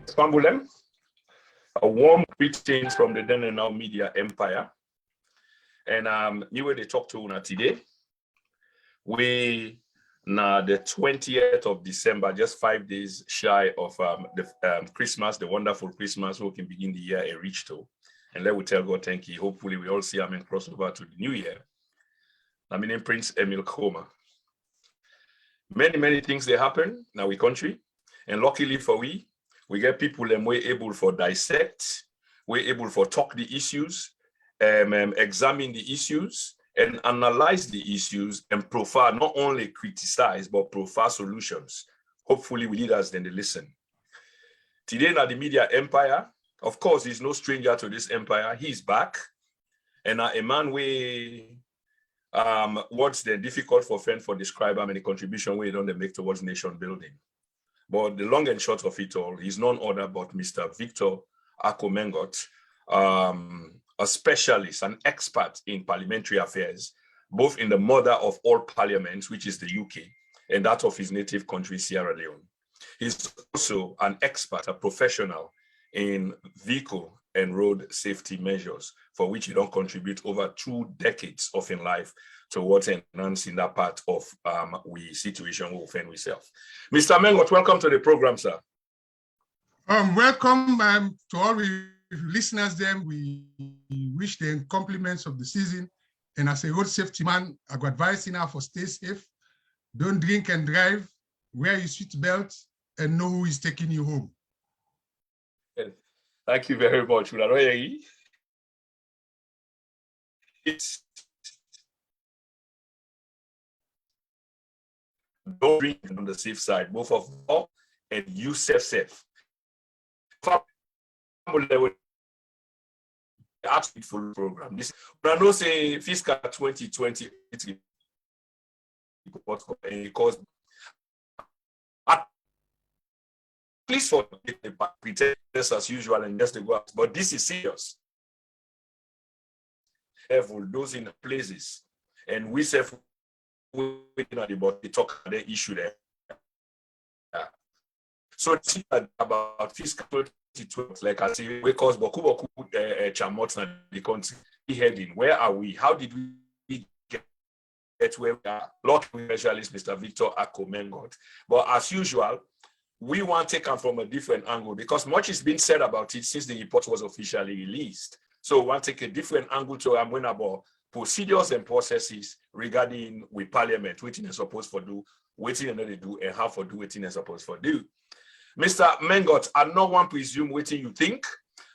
Spambulem, a warm greeting from the then and now media empire. And you were the talk to una today. We now the 20th of December, just 5 days shy of the Christmas, the wonderful Christmas, we can begin the year a reach to. And let we tell God thank you. Hopefully we all see him and cross over to the new year. I mean, Prince Emil Koma. Many things they happen in our country. And luckily for we get people and we're able for dissect, we're able for talk the issues, examine the issues, and analyze the issues and profile, not only criticize, but profile solutions. Hopefully we leaders then they listen. Today now the media empire, of course, he's no stranger to this empire. He's back. And a man we what's the difficult for friend for describe how many contribution we don't make towards nation building. But the long and short of it all, he's none other but Mr. Victor Ako Mengot, a specialist, an expert in parliamentary affairs, both in the mother of all parliaments, which is the UK, and that of his native country, Sierra Leone. He's also an expert, a professional in vehicle and road safety measures, for which he don't contribute over 2 decades of in life towards enhancing that part of we situation we find ourselves. Mr. Mengot, welcome to the program, sir. Welcome to all the listeners. Then we wish them compliments of the season. And as a road safety man, I got advice now for stay safe. Don't drink and drive. Wear your seat belt and know who is taking you home. Thank you very much. Don't drink on the safe side, both of all and you safe. Full program. This, but I know say fiscal 2020 because at least for the pretenders as usual and just to go out, but this is serious. Those in the places, and we say about the talk the issue there. So it's about fiscal 2012, like I say, because Boku Chamot na the country heading. Where are we? How did we get where we are? Lord specialist Mr. Victor Ako Mengot. But as usual, we want to take them from a different angle because much is being said about it since the report was officially released. So we want to take a different angle to about procedures and processes regarding with Parliament, what they're supposed to do, what they do, and how to do what they're supposed to do. Mr. Mengot, I don't want to presume what you think.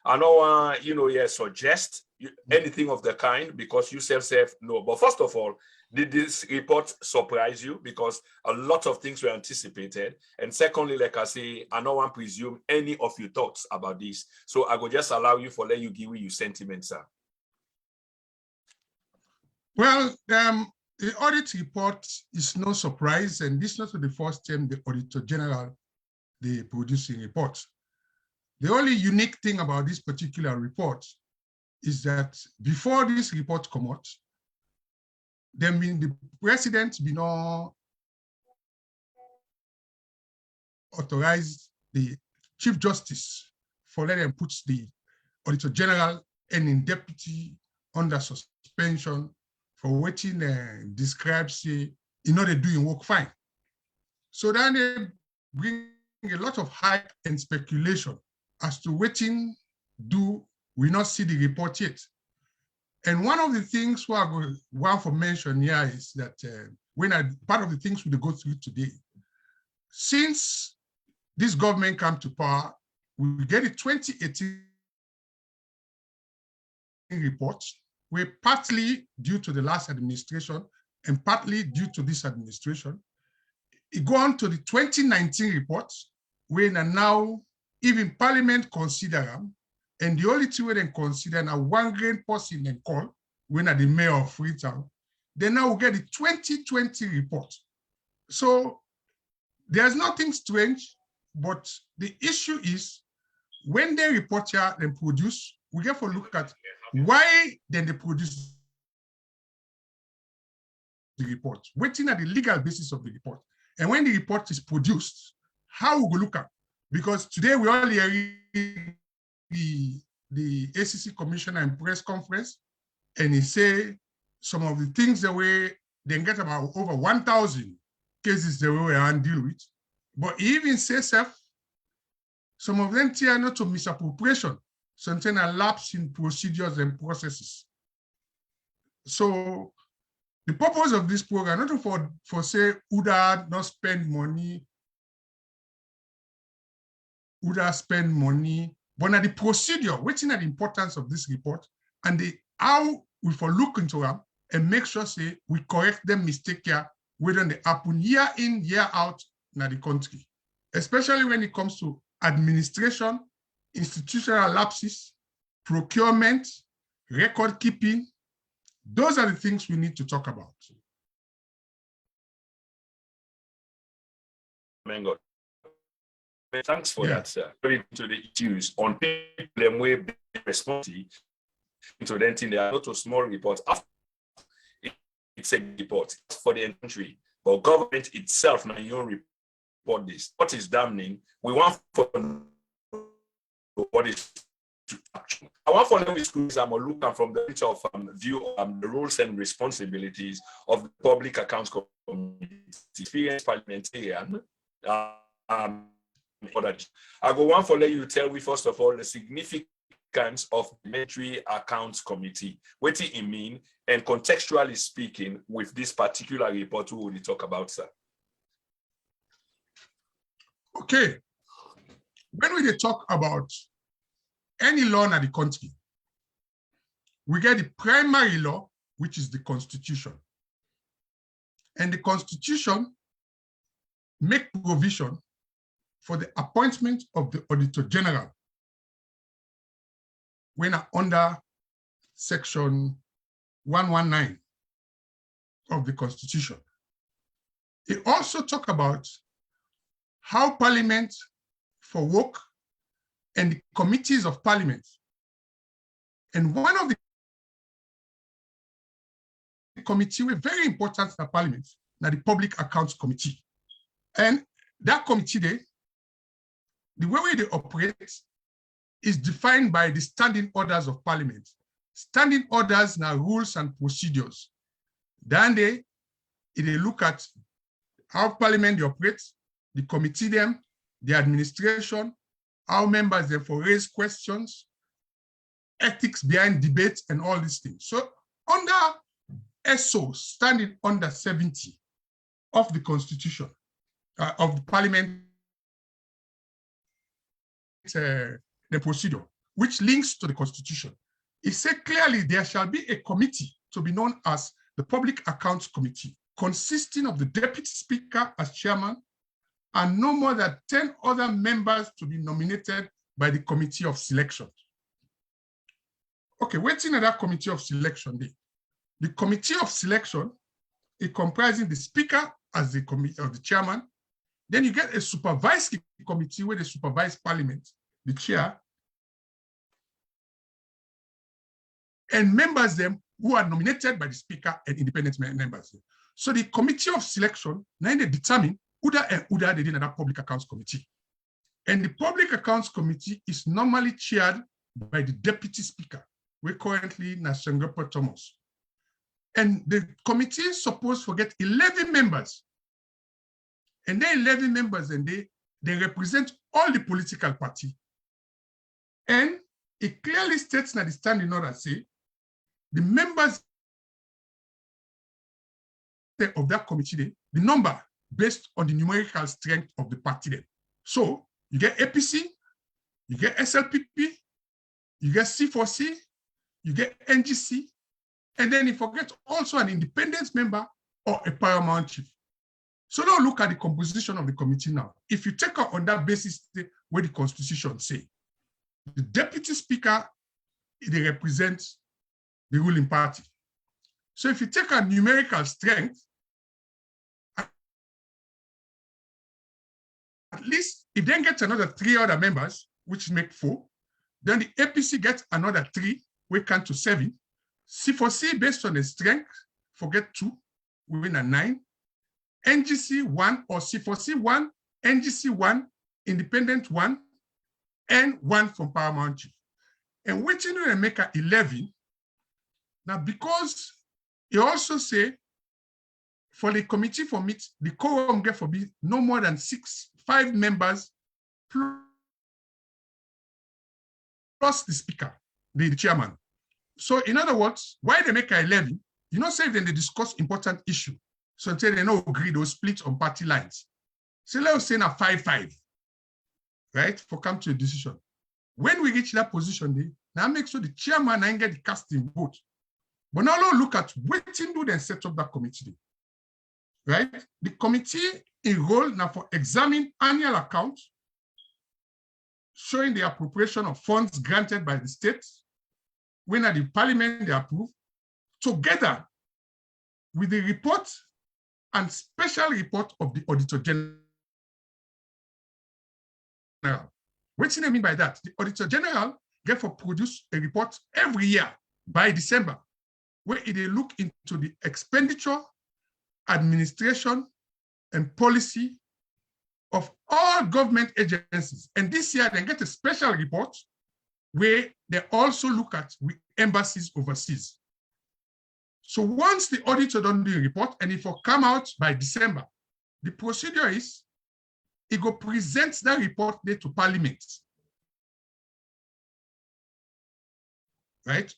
I don't want, suggest anything of the kind because you self know. But first of all, did this report surprise you? Because a lot of things were anticipated. And secondly, like I say, I don't want to presume any of your thoughts about this. So I will just allow you for let you give you sentiments, sir. Well, the audit report is no surprise, and this is not the first time the Auditor General they producing reports. The only unique thing about this particular report is that before this report come out, the president be not authorized the Chief Justice for letting them put the Auditor General and in deputy under suspension for waiting describes in order doing work fine. So then they bring a lot of hype and speculation as to waiting do we not see the report yet. And one of the things I want to mention here is that part of the things we go through today, since this government came to power, we get a 2018 report, where partly due to the last administration and partly due to this administration, it go on to the 2019 report, when now even Parliament consider them, and the only two way they consider now one grand person and call when are the mayor of Freetown, then now we get the 2020 report. So there's nothing strange, but the issue is when they report here and produce, we get to look at why then they produce the report, waiting at the legal basis of the report. And when the report is produced, how we go look at Because today we all hear the ACC commissioner in press conference, and he say some of the things the way they get about over 1,000 cases the way we deal with. But he even says some of them are not to misappropriation, something a lapse in procedures and processes. So the purpose of this program, not for say, Uda not spend money, Uda spend money, but now the procedure, what's the importance of this report, and how we for look into them and make sure say we correct them mistake here, whether they happen year in, year out in the country, especially when it comes to administration, institutional lapses, procurement, record keeping. Those are the things we need to talk about. Mengot. Thanks for that, sir. Going to the issues on people way responsive to them, they are not a small report. It's a report for the country, but government itself now you report this. What is damning? We want for what is action. I want for them schools. I'm looking from the point of view of the roles and responsibilities of the public accounts committee, experienced parliamentarian. I go one for let you tell me first of all the significance of the Parliamentary Accounts Committee. What do it mean? And contextually speaking, with this particular report, we will talk about, sir. Okay. When we talk about any law in the country, we get the primary law, which is the Constitution. And the Constitution make provision for the appointment of the Auditor General when under Section 119 of the Constitution. It also talk about how Parliament for work and the committees of Parliament. And one of the committee were very important for Parliament, now the Public Accounts Committee. And that committee, the way they operate is defined by the standing orders of Parliament. Standing orders now rules and procedures. Then they look at how Parliament they operate, the committee them, the administration, how members therefore raise questions, ethics behind debates, and all these things. So under SO, standing under 70 of the Constitution, of the Parliament, the procedure, which links to the Constitution. It said clearly there shall be a committee to be known as the Public Accounts Committee, consisting of the Deputy Speaker as chairman, and no more than 10 other members to be nominated by the Committee of Selection. Okay, what's in that Committee of Selection? The Committee of Selection is comprising the Speaker as the chairman. Then you get a supervisory committee where they supervise Parliament, the chair, and members them who are nominated by the Speaker and independent members. So the Committee of Selection, now they determine who they did in that Public Accounts Committee. And the Public Accounts Committee is normally chaired by the Deputy Speaker. We're currently Nasengopa Thomas. And the committee is supposed to get 11 members. And then 11 members, and they represent all the political parties. And it clearly states that the standing order say the members of that committee, the number based on the numerical strength of the party. So you get APC, you get SLPP, you get C4C, you get NGC, and then you forget also an independent member or a paramount chief. So now look at the composition of the committee now. If you take out on that basis where the Constitution say, the Deputy Speaker, they represent the ruling party. So if you take a numerical strength, at least if then gets another 3 other members, which make 4, then the APC gets another 3, we count to 7. C4C based on the strength, forget 2, we win a 9. NGC 1 or C4C 1, NGC 1, independent one, and one from paramount chief. And waiting to make a 11. Now, because he also say for the committee for meet, the quorum get for be no more than 5 members plus the speaker, the chairman. So in other words, why they make a 11, you know, say then they discuss important issue. So until they don't agree, they'll split on party lines. So let's say now 5-5, right, for come to a decision. When we reach that position, now make sure the chairman and get the casting vote. But now look at waiting do then set up that committee, right? The committee enrolled now for examining annual accounts, showing the appropriation of funds granted by the state, when at the parliament they approve, together with the report and special report of the Auditor General. What do I mean by that? The Auditor General therefore produce a report every year by December, where they look into the expenditure, administration, and policy of all government agencies. And this year they get a special report where they also look at embassies overseas. So once the auditor don't do a report, and if it come out by December, the procedure is it go present that report there to Parliament. Right?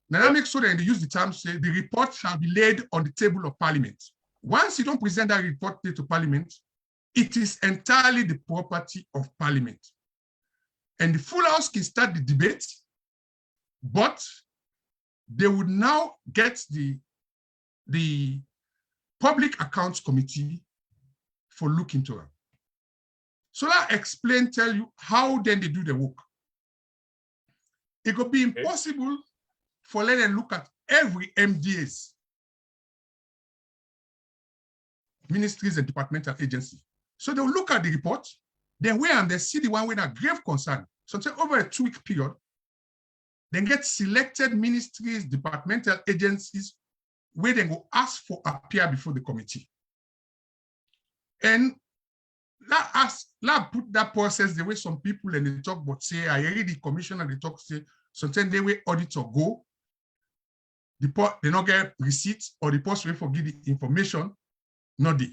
Now that makes sure that they use the term say the report shall be laid on the table of Parliament. Once you don't present that report there to Parliament, it is entirely the property of Parliament. And the full house can start the debate, but they would now get the Public Accounts Committee for look into it. So that explain, tell you how then they do the work. It could be impossible for let them look at every MDAs, ministries and departmental agencies. So they'll look at the report, then where and they see the one with a grave concern. So over a 2-week period, then get selected ministries, departmental agencies, where they go ask for appear before the committee. And let put that process the way some people and they talk, but say, I heard the commissioner, they talk, say, sometimes the way auditor go, they not get receipts or the post way for give the information, not the.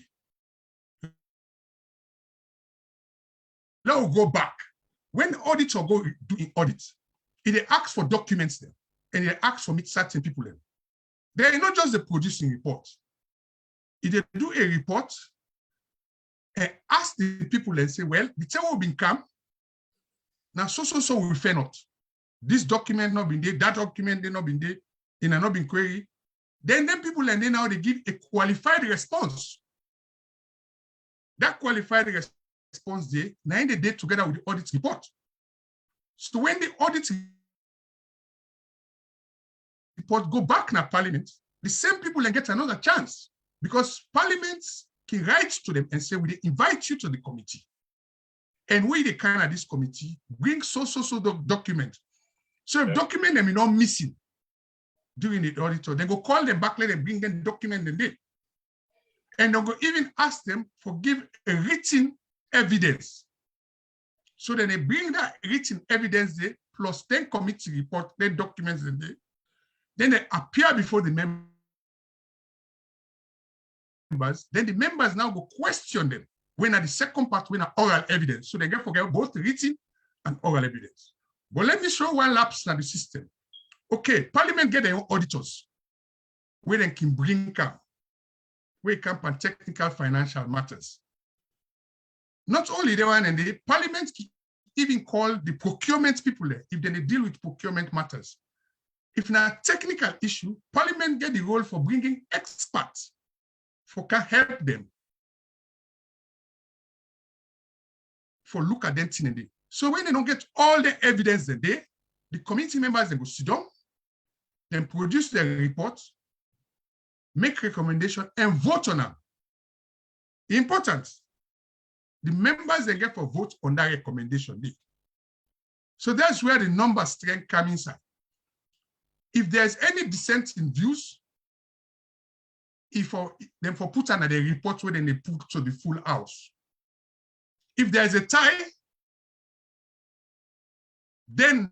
Now we'll go back. When the auditor go do audit, they ask for documents there, and they ask for certain people there. They're not just the producing report. If they do a report and ask the people and say, well, the time will be come. Now, so we fail not. This document not been there, that document they not been there, in a not been query. Then people and then now they give a qualified response. That qualified response day, now they did together with the audit report. So when the audit report go back in Parliament, the same people then get another chance because Parliament can write to them and say, we invite you to the committee. And we, the kind of this committee, bring so document. So if document them is not missing during the auditor, they go call them back, let them bring them document and they. And they'll go even ask them for give a written evidence. So then they bring that written evidence there, plus 10 committee report, 10 documents in there. Then they appear before the members. Then the members now go question them when at the second part, when oral evidence. So they get forget both written and oral evidence. But let me show one lapse in the system. Okay, Parliament get their own auditors, where they can bring up, where it comes on technical financial matters. Not only the one, and the Parliament even call the procurement people there, if they deal with procurement matters. If not a technical issue, Parliament get the role for bringing experts for can help them for look at them in a day. So when they don't get all the evidence the day, the committee members they go sit down, then produce their report, make recommendation, and vote on them. Important. The members they get for vote on that recommendation. So that's where the number strength comes inside. If there's any dissent in views, then for put under the report where then they put to the full house. If there's a tie, then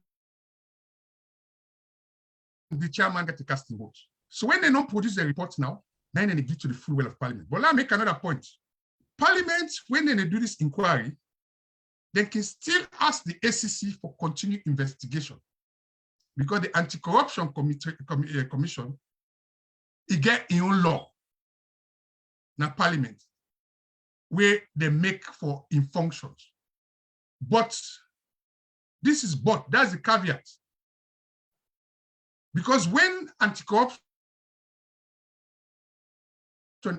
the chairman gets a casting vote. So when they don't produce the report now, then they give to the full will of Parliament. But let me make another point. Parliament, when they do this inquiry, they can still ask the ACC for continued investigation, because the Anti-Corruption Commission, it get its own law, now Parliament, where they make for in functions. But that's the caveat. Because when Anti-Corruption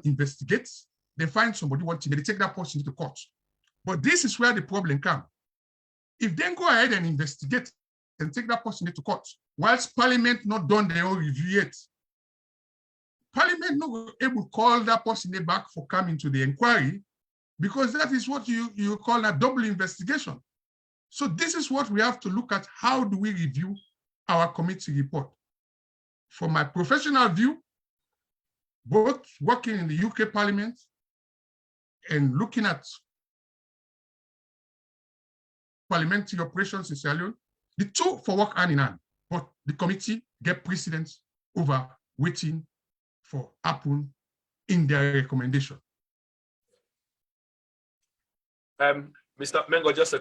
investigates, they find somebody wanting, they take that person to court. But this is where the problem comes. If they go ahead and investigate and take that person to court, whilst Parliament not done their own review yet, Parliament not able to call that person back for coming to the inquiry, because that is what you call a double investigation. So this is what we have to look at. How do we review our committee report? From my professional view, both working in the UK Parliament and looking at parliamentary operations in Sierra Leone, the two for work hand in hand, but the committee get precedence over waiting for happen in their recommendation. Mr. Mengot, just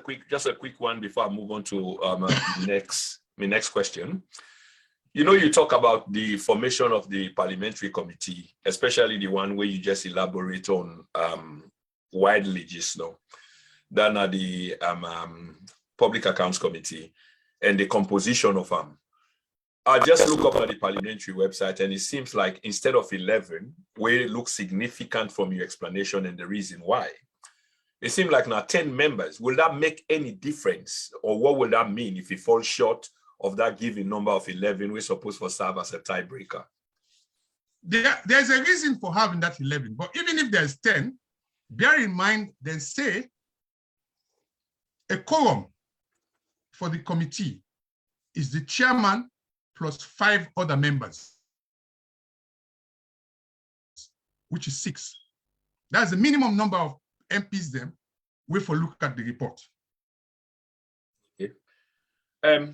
a quick one before I move on to my next question. You know, you talk about the formation of the parliamentary committee, especially the one where you just elaborate on widely just now. Then the Public Accounts Committee and the composition of them. I just look up at the parliamentary website, and it seems like instead of 11, where it looks significant from your explanation and the reason why, it seems like now 10 members. Will that make any difference, or what will that mean if it falls short of that given number of 11 we're supposed to serve as a tiebreaker? There's a reason for having that 11, but even if there's 10, bear in mind, they say a quorum for the committee is the chairman plus 5 other members, which is 6. That's the minimum number of MPs then we for look at the report. Okay. I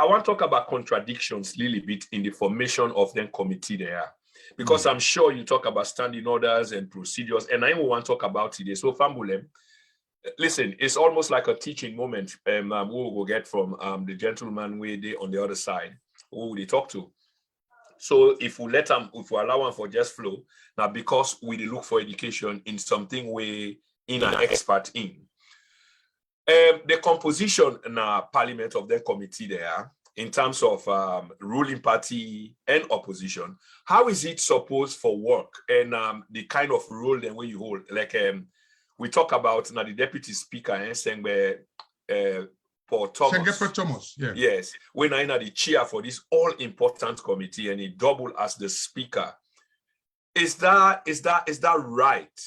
want to talk about contradictions a little bit in the formation of the committee there, because I'm sure you talk about standing orders and procedures, and I want to talk about today. So Fambulem, listen, it's almost like a teaching moment we will get from the gentleman way they on the other side, who they talk to. So if we let them, if we allow them for just flow, now because we look for education in something we in an expert in. The composition in Parliament of the committee there, in terms of ruling party and opposition, how is it supposed for work, and the kind of role then where you hold? Like we talk about now the deputy speaker and saying where Paul Thomas. Yeah. Yes, when I know the chair for this all important committee and he double as the speaker. Is that right?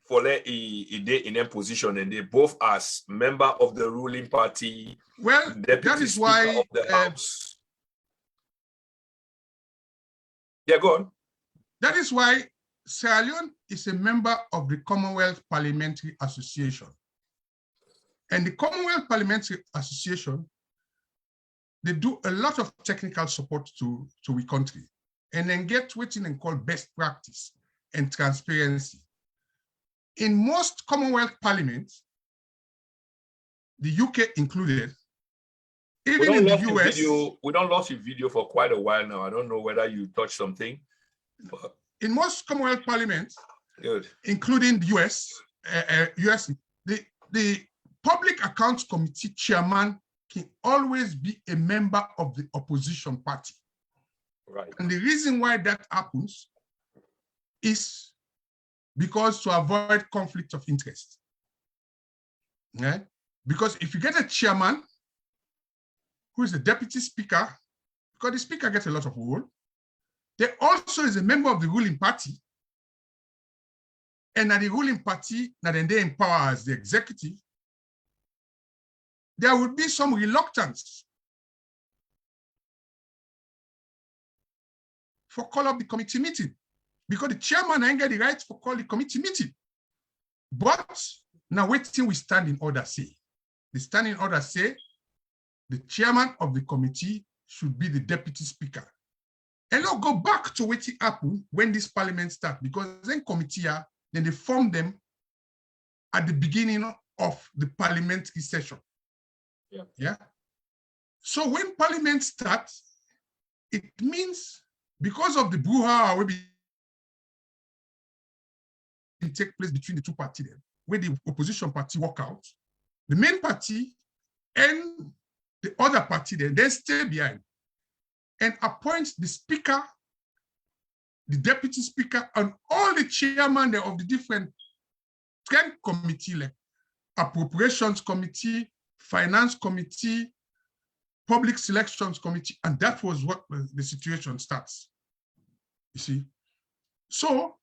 For they in their position and they both as member of the ruling party. Well, that is why of the House. Yeah, go on. That is why Sierra Leone is a member of the Commonwealth Parliamentary Association. And the Commonwealth Parliamentary Association, they do a lot of technical support to the country, and then get what they call best practice and transparency. In most Commonwealth parliaments, the UK included, even in the US. We don't lost your video for quite a while now. I don't know whether you touched something. But... In most Commonwealth parliaments, good, including the US, the Public Accounts Committee chairman can always be a member of the opposition party. Right. And the reason why that happens is because to avoid conflict of interest. Right? Because if you get a chairman who is the deputy speaker, because the speaker gets a lot of role, there also is a member of the ruling party, and at the ruling party, now then they empower as the executive, there will be some reluctance for call up the committee meeting, because the chairman ain't get the right for call the committee meeting. But now wait till we stand in order, say. the standing order say the chairman of the committee should be the deputy speaker. And now go back to what happened when this parliament started, because then committee, then they form them at the beginning of the parliamentary session. Yeah. So when parliament starts, it means because of the brouhaha will take place between the two parties, where the opposition party walk out, the main party and the other party then stay behind and appoint the speaker, the deputy speaker, and all the chairmen of the different committee, like appropriations committee, finance committee, public selections committee, and that was what the situation starts. You see? So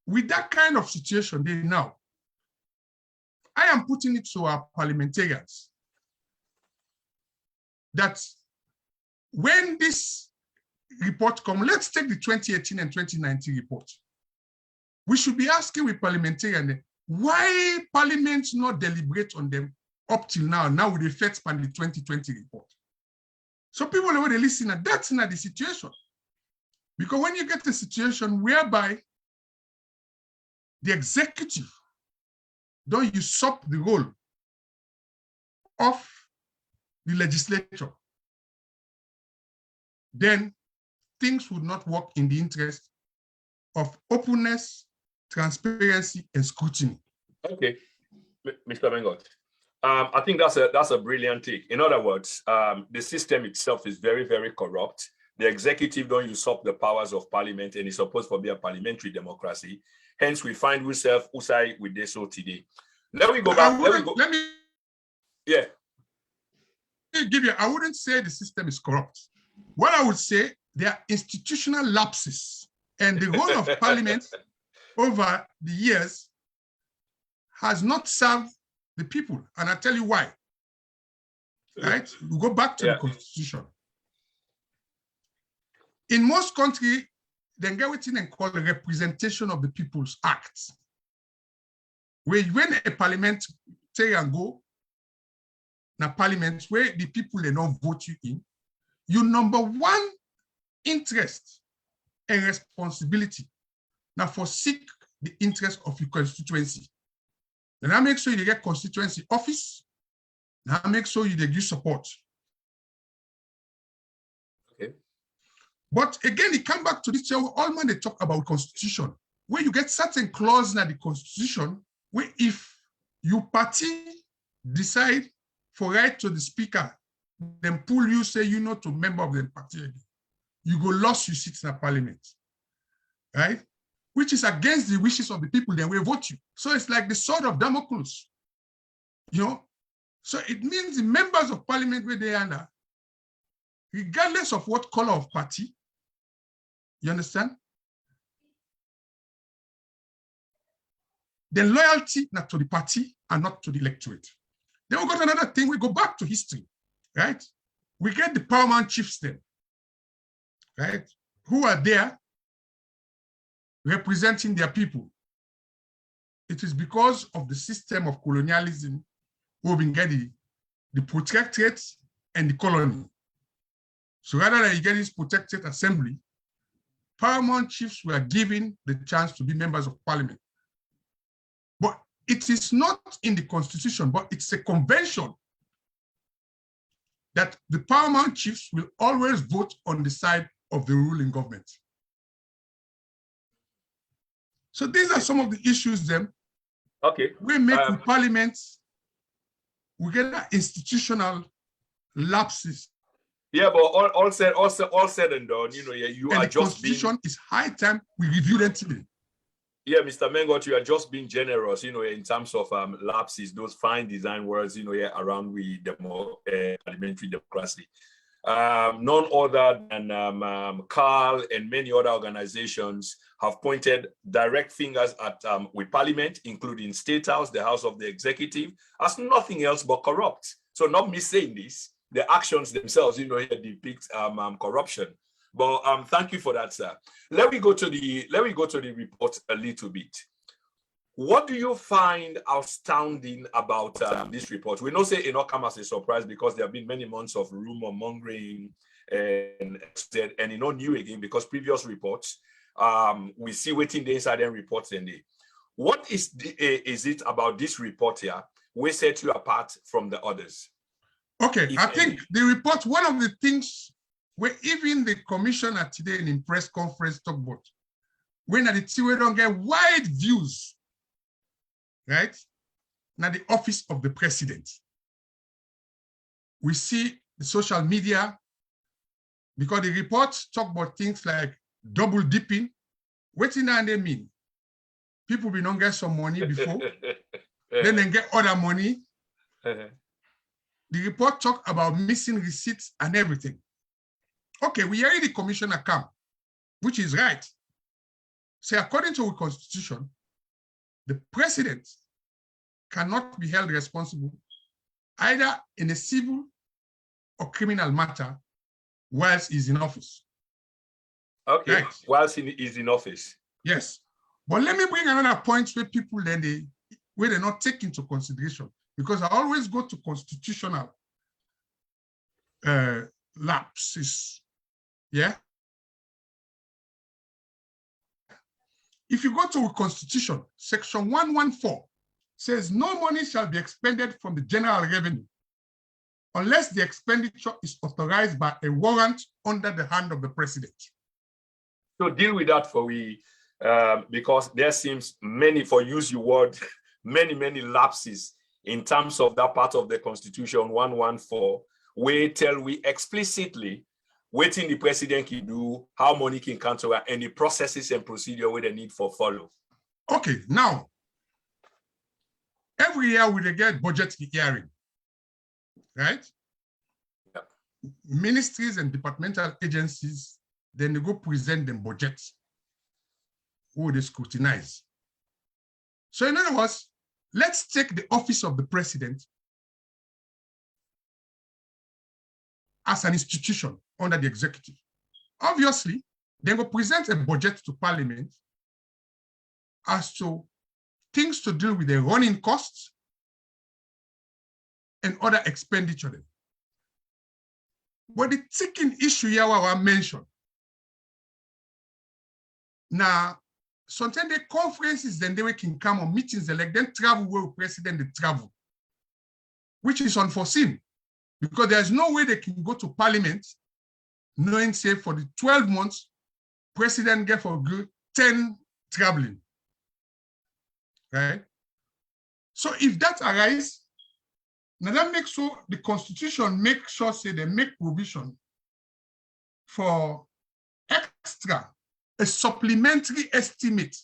with that kind of situation, now, I am putting it to our parliamentarians that when this report comes, let's take the 2018 and 2019 report. We should be asking with parliamentarians why Parliament not deliberate on them up till now with the effects on the 2020 report. So people who they listen, that's not the situation. Because when you get a situation whereby the executive don't usurp the role of the legislature, then things would not work in the interest of openness, transparency, and scrutiny. Okay, Mr. Mengot. I think that's a brilliant take. In other words, the system itself is very, very corrupt. The executive don't usurp the powers of parliament, and it's supposed to be a parliamentary democracy. Hence, we find ourselves outside with this so today. Let me go back. Let me give you. I wouldn't say the system is corrupt. What I would say, there are institutional lapses, and the role of parliament over the years has not served the people, and I'll tell you why. Right? We go back to the Constitution. In most countries, they get what they call the Representation of the People's Act, where when a parliamentarian go na parliament where the people they don't vote you in, your number one interest and responsibility now for seek the interest of your constituency. Then I make sure you get constituency office. Now I make sure you give support. Okay. But again, it come back to this all man they talk about constitution, where you get certain clause in the constitution where if your party decide for right to the speaker, then pull you, say you not a member of the party again, you go lost your seats in the parliament, right? Which is against the wishes of the people, then we vote you. So it's like the sword of Damocles, you know? So it means the members of parliament where they are under, regardless of what color of party, you understand? The loyalty not to the party and not to the electorate. Then we got another thing, we go back to history, right? We get the paramount chiefs then, right? Who are there representing their people. It is because of the system of colonialism we've been getting the protectorate and the colony. So rather than you get this protectorate assembly, paramount chiefs were given the chance to be members of parliament. But it is not in the constitution, but it's a convention that the paramount chiefs will always vote on the side of the ruling government. So these are some of the issues then. Okay. We make the parliament, we get institutional lapses. Yeah, but all said and done, you know, you and are the just constitution being, is high time we review them today. Yeah, Mr. Mengot, you are just being generous, you know, in terms of lapses, those fine design words, you know, around we parliamentary democracy. None other than Carl and many other organizations have pointed direct fingers at with Parliament, including State House, the House of the Executive, as nothing else but corrupt. So not me saying this, the actions themselves, you know, here depict corruption. But thank you for that, sir. Let me go to the report a little bit. What do you find outstanding about this report? We know say it not come as a surprise because there have been many months of rumor mongering and it not new again because previous reports we see waiting the inside them reports in the. What is it about this report here we set you apart from the others? Okay, I think the report, one of the things where even the commissioner today in Imprest conference talk about, when at the TV we don't get wide views, right? Now the office of the president. We see the social media, because the reports talk about things like double dipping. What do they mean? People will not get some money before, then they get other money. The report talk about missing receipts and everything. Okay, we hear the commissioner come, which is right. So according to our constitution, the president cannot be held responsible either in a civil or criminal matter whilst he's in office. Okay, right. Whilst he is in office. Yes, but let me bring another point where people then where they're not taken into consideration, because I always go to constitutional lapses. Yeah. If you go to a constitution, section 114 says no money shall be expended from the general revenue unless the expenditure is authorized by a warrant under the hand of the president. So deal with that for we, because there seems many, for use your word, many lapses in terms of that part of the constitution 114, where tell we explicitly waiting the president can do, how money can cancel, and the processes and procedure where they need for follow. Okay, now, every year we get budget hearing, right? Yeah. Ministries and departmental agencies, then they go present them budgets, who they scrutinize. So in other words, let's take the office of the president as an institution under the executive. Obviously, they will present a budget to Parliament as to things to do with the running costs and other expenditure. But the ticking issue here I mentioned. Now, sometimes the conferences then they can come on meetings, they like then travel where the president they travel, which is unforeseen because there's no way they can go to Parliament knowing say for the 12 months, president get for good 10 traveling, right? So if that arises, now that makes sure the constitution makes sure say they make provision for extra, a supplementary estimate.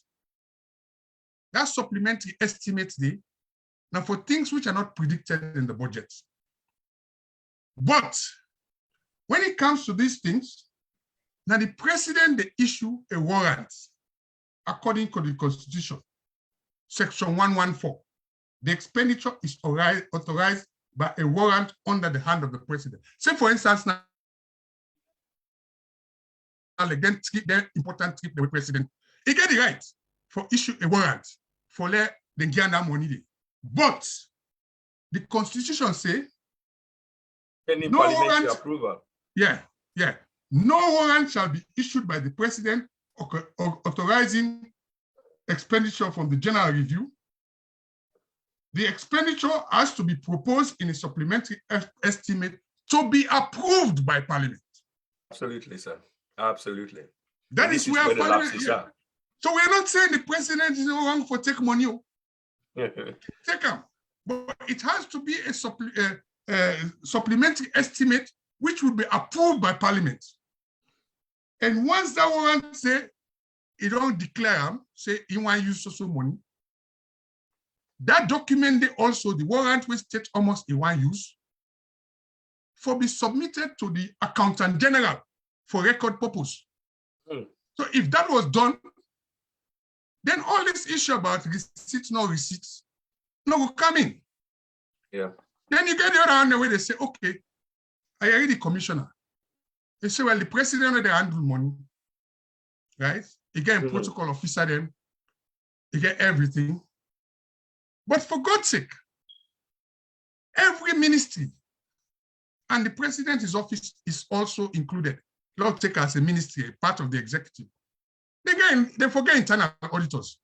That supplementary estimate there, now for things which are not predicted in the budget. But when it comes to these things, now the president they issue a warrant according to the constitution, section 114. The expenditure is authorized by a warrant under the hand of the president. Say for instance, now like then important trip the president, he get the right for issue a warrant for let the Ghana money there. But the constitution say pending no parliamentary warrant, approval. Yeah. No warrant shall be issued by the president authorizing expenditure from the general review. The expenditure has to be proposed in a supplementary estimate to be approved by Parliament. Absolutely, sir. Absolutely. That is where Parliament is. Yeah. So we're not saying the president is wrong for take money. Take them. But it has to be a supplementary estimate which will be approved by Parliament. And once that warrant say, it don't declare, say, he want to use social money, that document, they also, the warrant will state almost he want use, for be submitted to the accountant general for record purpose. So if that was done, then all this issue about receipts, no receipts, no will come in. Yeah. Then you get the other hand where they say, okay, I hear the commissioner. They say, well, the president they handle money, right? He get a protocol officer then, he get everything. But for God's sake, every ministry and the president's office is also included. Lord take as a ministry, a part of the executive. They forget internal auditors.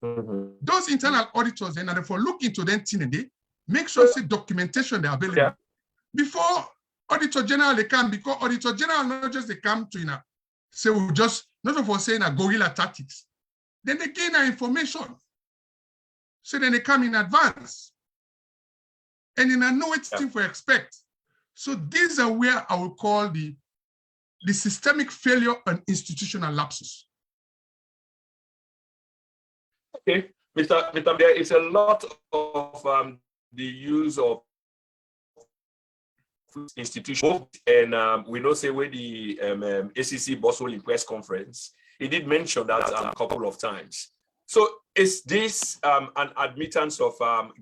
Those internal auditors, and therefore look into them and they make sure say documentation they are available. Before Auditor General they come, because Auditor General not just they come to say we just not for saying a guerrilla tactics. Then they gain our information. So then they come in advance. And then I know what to expect. So these are where I will call the systemic failure and institutional lapses. Okay, Mr. There is a lot of the use of institutions, and we know say where the ACC Boswell in press conference, he did mention that a couple of times. So is this an admittance of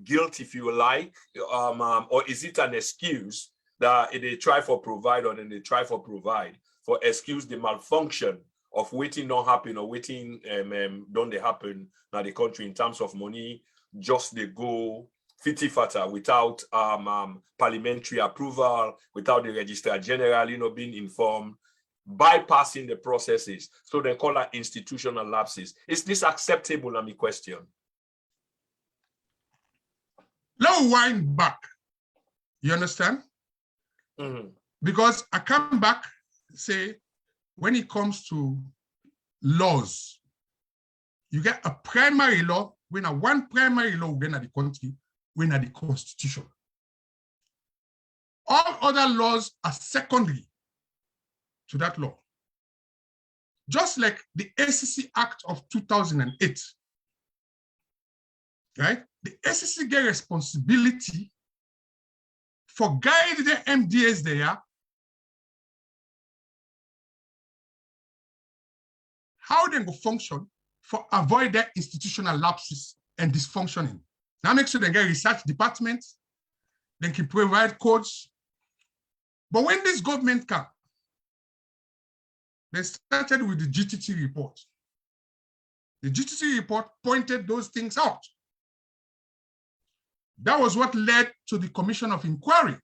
guilt, if you like, or is it an excuse that they try for provide or then they try for provide for excuse the malfunction of waiting not happen or waiting don't they happen now the country in terms of money, just they go fitty-fatter without parliamentary approval, without the Registrar General, being informed, bypassing the processes. So they call that institutional lapses. Is this acceptable, my question? Let's wind back. You understand? Mm-hmm. Because I come back, say, when it comes to laws, you get a primary law, when one primary law when at the country, when at the constitution. All other laws are secondary to that law. Just like the ACC Act of 2008, right? The ACC get responsibility for guide the MDAs there, how they go function for avoid their institutional lapses and dysfunctioning. Now make sure they get research departments, they can provide codes. But when this government came, they started with the GTT report. The GTT report pointed those things out. That was what led to the Commission of Inquiry.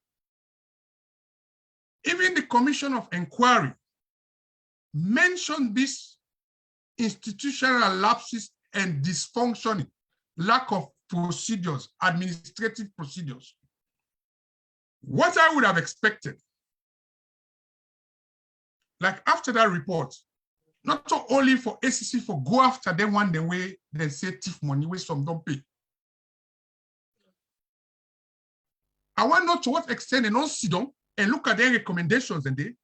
Even the Commission of Inquiry mentioned this institutional lapses and dysfunctioning, lack of procedures, administrative procedures. What I would have expected, like after that report, not only for ACC for go after them one the way they say thief money, where some don't pay. I want to know to what extent they don't sit down and look at their recommendations and they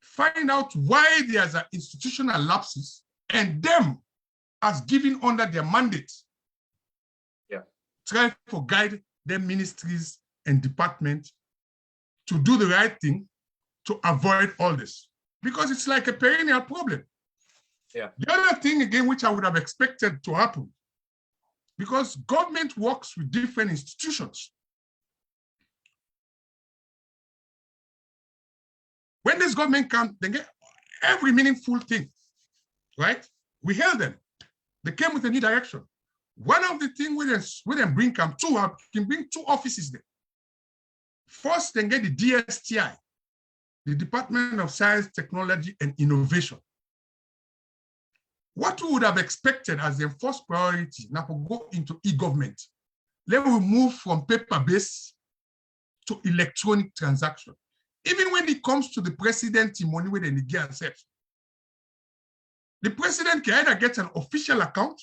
find out why there's an institutional lapses and them as given under their mandate. Yeah. Try to guide their ministries and departments to do the right thing to avoid all this. Because it's like a perennial problem. Yeah. The other thing again, which I would have expected to happen, because government works with different institutions. When this government comes, they get every meaningful thing, right? We held them. They came with a new direction. One of the things we then bring can bring two offices there. First, they get the DSTI, the Department of Science, Technology, and Innovation. What we would have expected as their first priority, now to go into e-government, let we move from paper-based to electronic transaction. Even when it comes to the president in money with the gear self, the president can either get an official account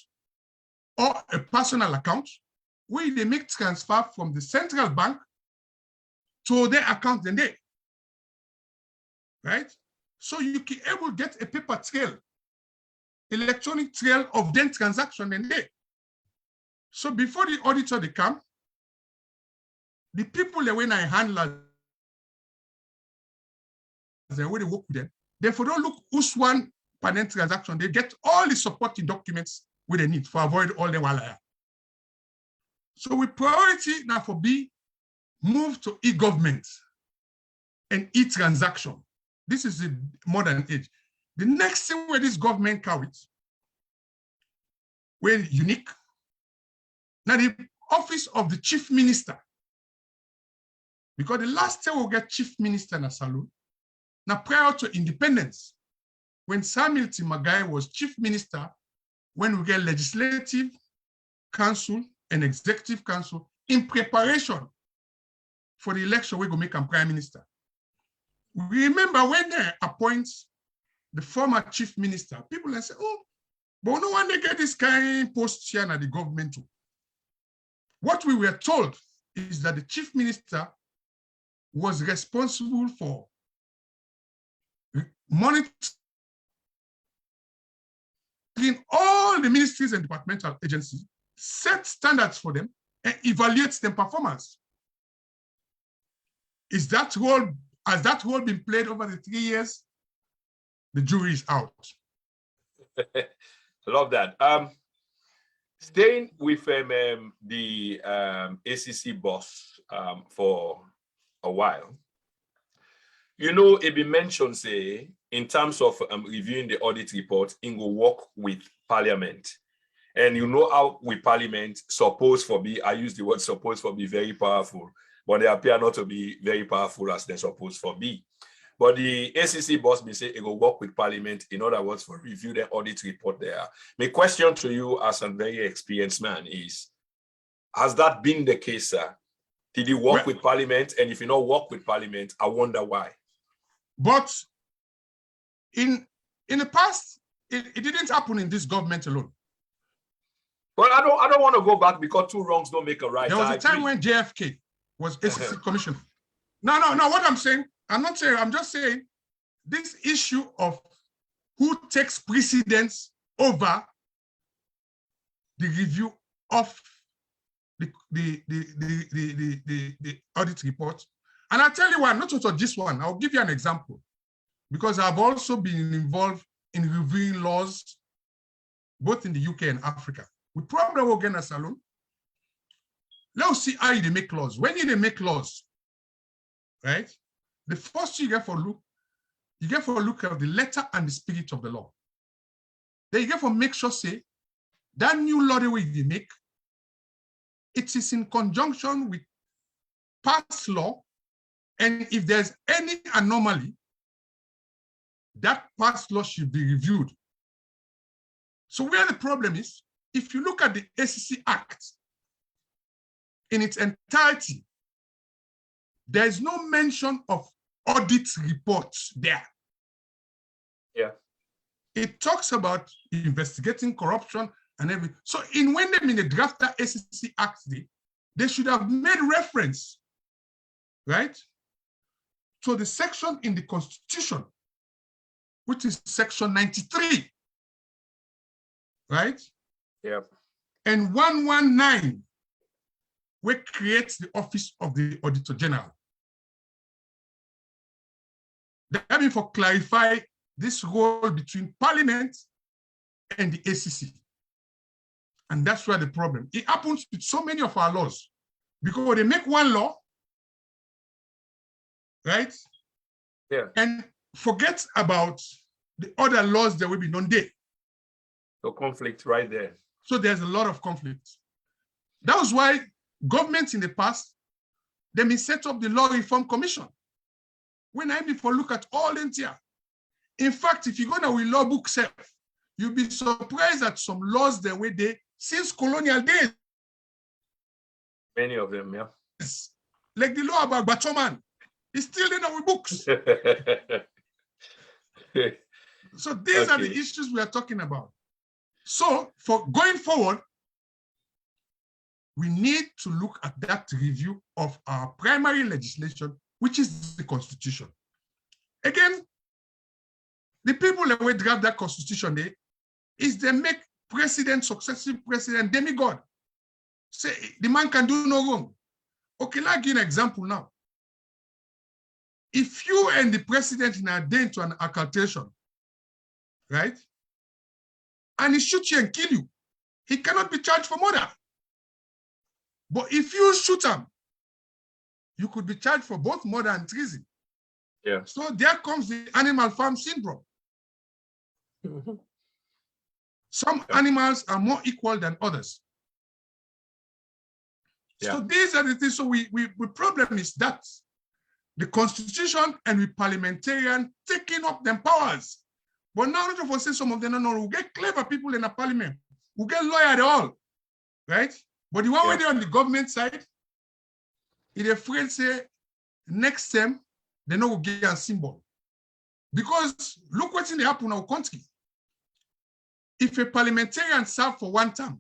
or a personal account where they make transfer from the central bank to their account then they, right? So you can able get a paper trail, electronic trail of then transaction and they. So before the auditor they come, the people that when I handle the way they work with them, therefore don't look who's one panel transaction, they get all the supporting documents where they need for avoid all the wire. So with priority now for B, move to e-government and e-transaction. This is the modern age. The next thing where this government carries, were unique. Now the office of the chief minister, because the last time we get chief minister in a saloon, now prior to independence, when Samuel T. Magai was chief minister, when we get legislative council and executive council in preparation for the election, we go make him prime minister. We remember when they appoint the former chief minister, people say, oh, but no one they get this kind of post here at the government too. What we were told is that the chief minister was responsible for monitoring all the ministries and departmental agencies, set standards for them, and evaluate their performance. Has that role been played over the 3 years? The jury is out. Love that. Staying with the ACC boss for a while, you know, it been mentioned, say, in terms of reviewing the audit report, it will work with Parliament. And you know how with Parliament, supposed for be, I use the word supposed for be very powerful, but they appear not to be very powerful as they're supposed for be. But the ACC boss may say it will work with Parliament, in other words, for review the audit report there. My question to you as a very experienced man is, has that been the case, sir? Did you work with Parliament? And if you don't work with Parliament, I wonder why. But in the past, it didn't happen in this government alone. Well, I don't want to go back because two wrongs don't make a right. There was a time when JFK was ACC commissioner. No, what I'm saying, I'm just saying this issue of who takes precedence over the review of the audit report. And I'll tell you why, not just this one, I'll give you an example, because I've also been involved in reviewing laws, both in the UK and Africa. We probably will get a salon. Let's see how they make laws. When they make laws, right? The first you get for look at the letter and the spirit of the law. Then you get for make sure say that new law the way they make, it is in conjunction with past law, and if there's any anomaly, that past law should be reviewed. So where the problem is, if you look at the ACC Act in its entirety, there is no mention of audit reports there. Yeah. It talks about investigating corruption and everything. So when they in the draft ACC Act, they should have made reference, right, to the section in the Constitution, which is section 93, right? Yeah. And 119, which creates the office of the Auditor General. That means for clarify this role between Parliament and the ACC. And that's where the problem. It happens with so many of our laws, because they make one law, right? Yeah. And forget about the other laws that will be non-day. So conflict right there. So there's a lot of conflict. That was why governments in the past, they may set up the Law Reform Commission. When I before look at all them here. In fact, if you go now with law book self, you'll be surprised at some laws that were there since colonial days. Many of them, yeah. Like the law about Bachoman, it's still in our books. So these are the issues we are talking about. So for going forward, we need to look at that review of our primary legislation, which is the Constitution. Again, the people that will draft that Constitution, they make president, successive president, demigod. Say the man can do no wrong. Okay, let's give an example now. If you and the president are there to an occultation, right? And he shoots you and kill you, he cannot be charged for murder. But if you shoot him, you could be charged for both murder and treason. Yeah. So there comes the animal farm syndrome. Some animals are more equal than others. So these are the things. So the problem is that the constitution and the parliamentarian taking up them powers. But now, not for say some of them, no, we get clever people in the parliament, we get lawyer at all, right? But the one way they're on the government side, if afraid say next term, they know we'll get a symbol. Because look what's in the happen in our country. If a parliamentarian serve for one term,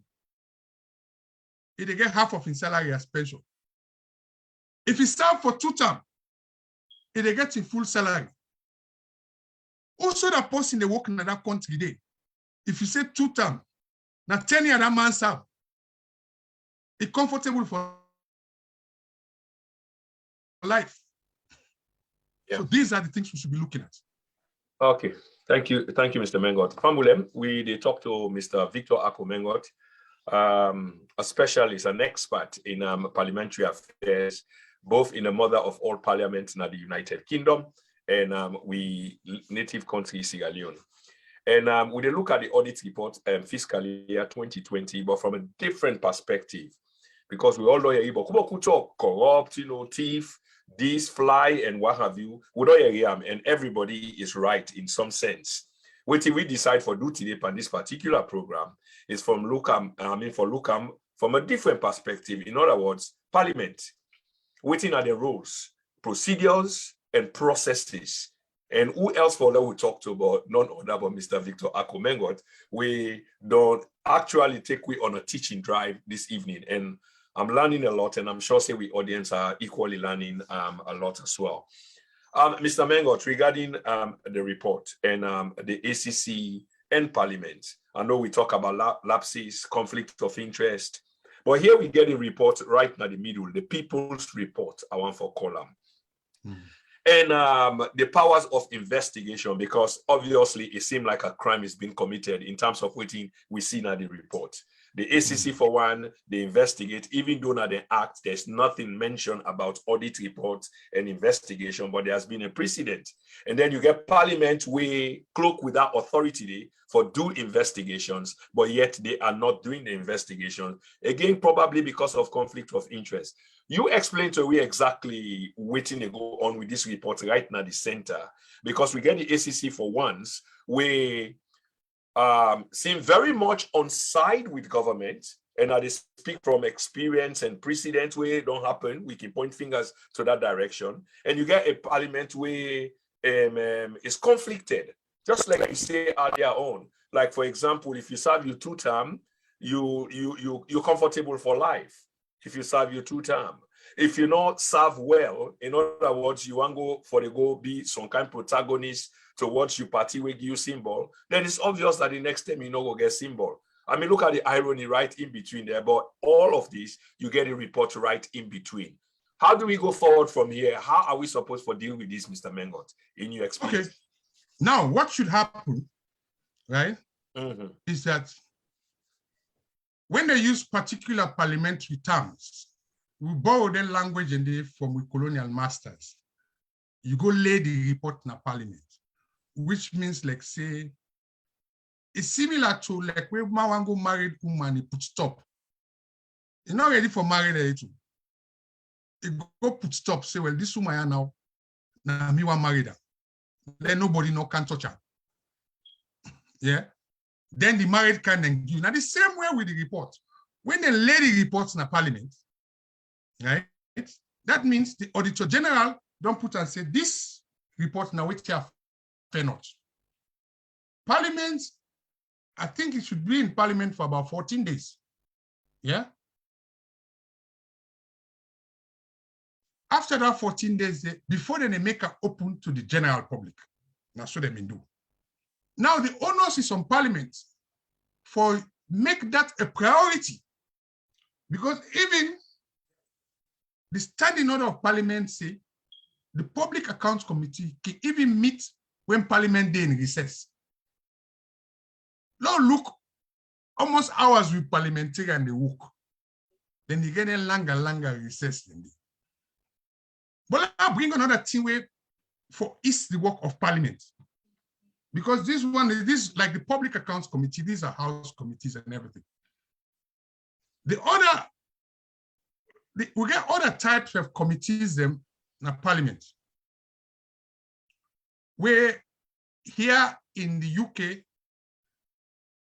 they get half of his salary as pension. If he serve for 2 terms, they get a full salary. Also, the person they work in that country day. If you say 2 terms, now 10 years that man serve, it's comfortable for life. So these are the things we should be looking at. Okay, thank you, Mr. Mengot. Famulem, we talked to Mr. Victor Ako Mengot, a specialist, an expert in parliamentary affairs, both in the mother of all parliaments in the United Kingdom and we native country Sierra Leone. And we look at the audit report fiscal year 2020, but from a different perspective, because we all know corrupt, thief, this fly and what have you, we don't hear and everybody is right in some sense. What we decide for do today on this particular program is from from a different perspective. In other words, Parliament, waiting at the rules, procedures, and processes. And who else for that we talked about? None other but Mr. Victor Ako Mengot. We don't actually take we on a teaching drive this evening. And I'm learning a lot, and I'm sure say we audience are equally learning a lot as well. Mr. Mengot, regarding the report and the ACC and Parliament, I know we talk about lapses, conflict of interest, but here we get a report right in the middle, the People's Report, I want for column. And the powers of investigation, because obviously it seemed like a crime is being committed in terms of what we see in the report. The ACC, for one, they investigate, even though not the act, there's nothing mentioned about audit reports and investigation, but there has been a precedent. And then you get Parliament, we cloak with that authority for do investigations, but yet they are not doing the investigation. Again, probably because of conflict of interest. You explain to me exactly waiting to go on with this report right now, the center, because we get the ACC for once, we seem very much on side with government, and I speak from experience and precedent where it don't happen. We can point fingers to that direction, and you get a Parliament where is conflicted, just like you say earlier on. Like for example, if you serve your 2 term, you're comfortable for life. If you serve your 2 term, if you not serve well, in other words, you want to go be some kind of protagonist towards your party will give you symbol, then it's obvious that the next time you go get symbol. I mean, look at the irony right in between there, but all of this, you get a report right in between. How do we go forward from here? How are we supposed to deal with this, Mr. Mengot, in your experience? Okay, now what should happen, right, is that when they use particular parliamentary terms, we borrow their language and they from the colonial masters. You go lay the report in a parliament, which means like say, it's similar to like when Mawango married woman, he put stop. He's not ready for marriage. He go put stop, say, well, this woman now me want married her. Then nobody can touch her. Yeah. Then the married can then give. Now the same way with the report. When they lay the reports in a parliament, right? That means the Auditor General don't put and say this report now which are fair not. Parliament, I think it should be in Parliament for about 14 days. Yeah. After that 14 days, before then they make it open to the general public. That's what they mean do. Now the onus is on Parliament for make that a priority, because even the standing order of Parliament say the Public Accounts Committee can even meet when Parliament day in recess. Now look, almost hours with parliamentarian they work. Then they get a longer recess than they. But I'll bring another thing where for is the work of Parliament. Because this one is like the Public Accounts Committee, these are house committees and everything. The other, we get other types of committees in Parliament, where here in the UK,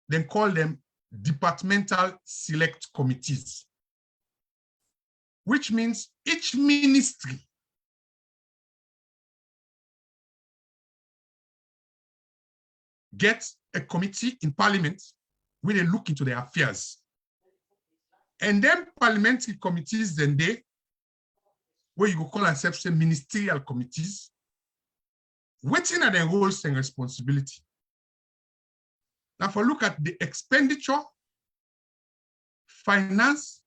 they call them departmental select committees, which means each ministry gets a committee in Parliament where they look into their affairs. And then parliamentary committees, then they, where you go call themselves ministerial committees, waiting at their roles and responsibility. Now, for look at the expenditure, finance,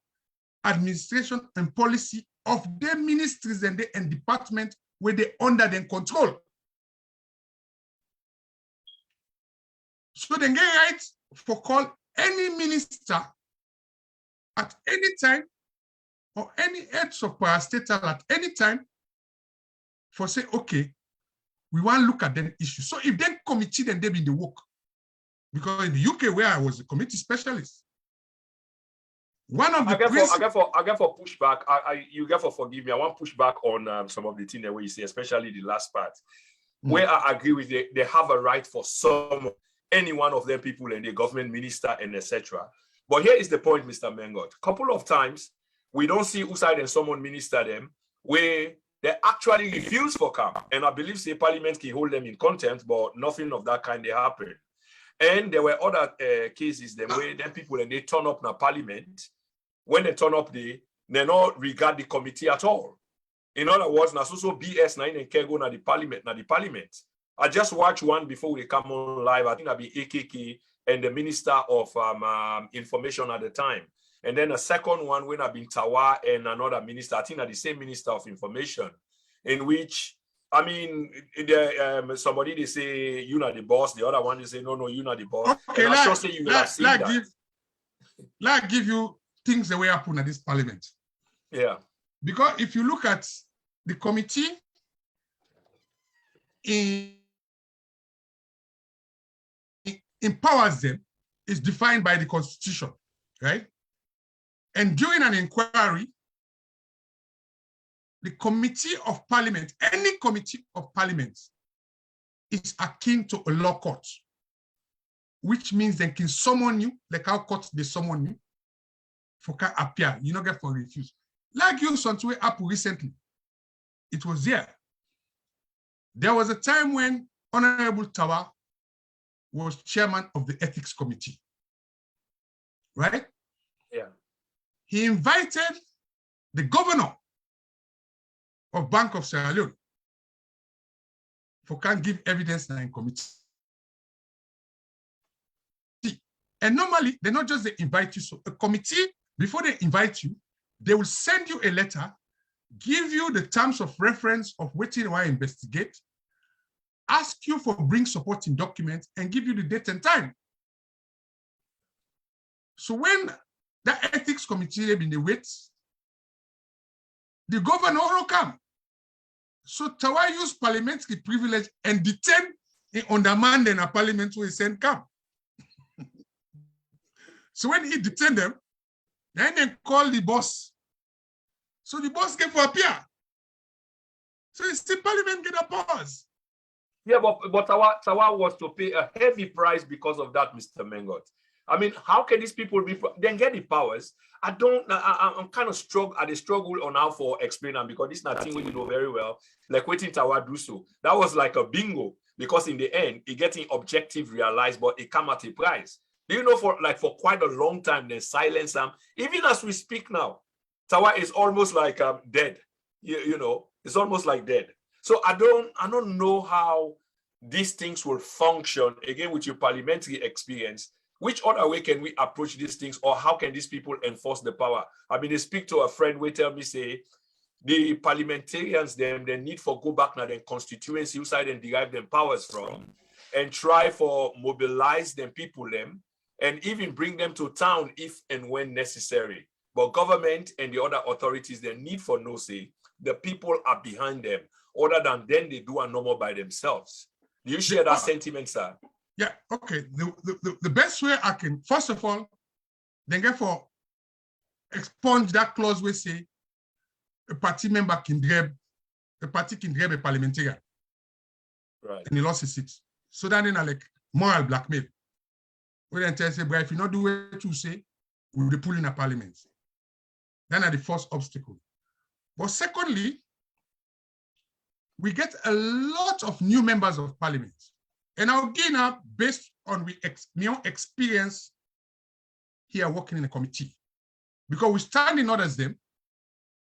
administration, and policy of the ministries and department where they under their control. So they get right for call any minister at any time or any heads of parastatal at any time for say, okay, we want to look at them issues. So if they committee, then they be in the work. Because in the UK, where I was a committee specialist, one of the I get for pushback. You get for forgive me. I want pushback on some of the things that you say, especially the last part, where I agree with you. They have a right for any one of them people and the government minister and etc. But here is the point, Mr. Mengot. Couple of times we don't see outside and someone minister them where they actually refuse for come. And I believe the parliament can hold them in contempt, but nothing of that kind they happen. And there were other cases then where then people and they turn up in a parliament. When they turn up, they not regard the committee at all. In other words, na so BS9 and can go na the parliament. I just watched one before we come on live. I think that'd be AKK and the Minister of Information at the time. And then a second one when I've been Tawa and another minister, I think that the same Minister of Information, in which, I mean, somebody they say you're not the boss, the other one they say no, you're not the boss. Okay, and I'm sure say you will have seen that. Let give you things the way happen at this parliament. Yeah. Because if you look at the committee empowers them is defined by the Constitution, right? And during an inquiry, the Committee of Parliament, any Committee of Parliament is akin to a law court, which means they can summon you, like how court they summon you, for can appear, you not get for refuse. Like you something happened recently, it was there. There was a time when Honorable Tawa was chairman of the Ethics Committee, right? Yeah. He invited the governor of Bank of Sierra Leone for can give evidence in committee. And normally, they not just they invite you, so a committee, before they invite you, they will send you a letter, give you the terms of reference of what you want to investigate, ask you for bring supporting documents, and give you the date and time. So when the ethics committee in the wait, the governor will come. So Tawa used parliamentary privilege and detain and undermine a parliament where he sent come. So when he detained them, then they call the boss. So the boss came for appear. So it's the parliament get a pause. Yeah, but Tawa was to pay a heavy price because of that, Mr. Mengot. I mean, how can these people then get the powers? I'm kind of struggle on how for explaining because this is not thing we know very well. Like waiting Tawa do so. That was like a bingo because in the end, it getting objective realized, but it come at a price. Do you know for quite a long time, they silence them. Even as we speak now, Tawa is almost like dead. You know, it's almost like dead. So I don't know how these things will function again with your parliamentary experience. Which other way can we approach these things, or how can these people enforce the power? I mean, they speak to a friend, we tell me, say, the parliamentarians, they need for go back now, then constituency side and derive them powers from, and try for mobilize them people, them, and even bring them to town if and when necessary. But government and the other authorities, they need for no say, the people are behind them, other than then they do a normal by themselves. Do you share that sentiment, sir? Yeah, okay. The best way I can, first of all, then therefore expunge that clause where say a party member can grab a parliamentarian. Right. And he lost his seat. So that then like moral blackmail. Where then tell say, but if you not do what you say, we'll be pulling a parliament. Then are the first obstacle. But secondly, we get a lot of new members of parliament. And I'll gain up based on experience here working in a committee. Because we stand in others them,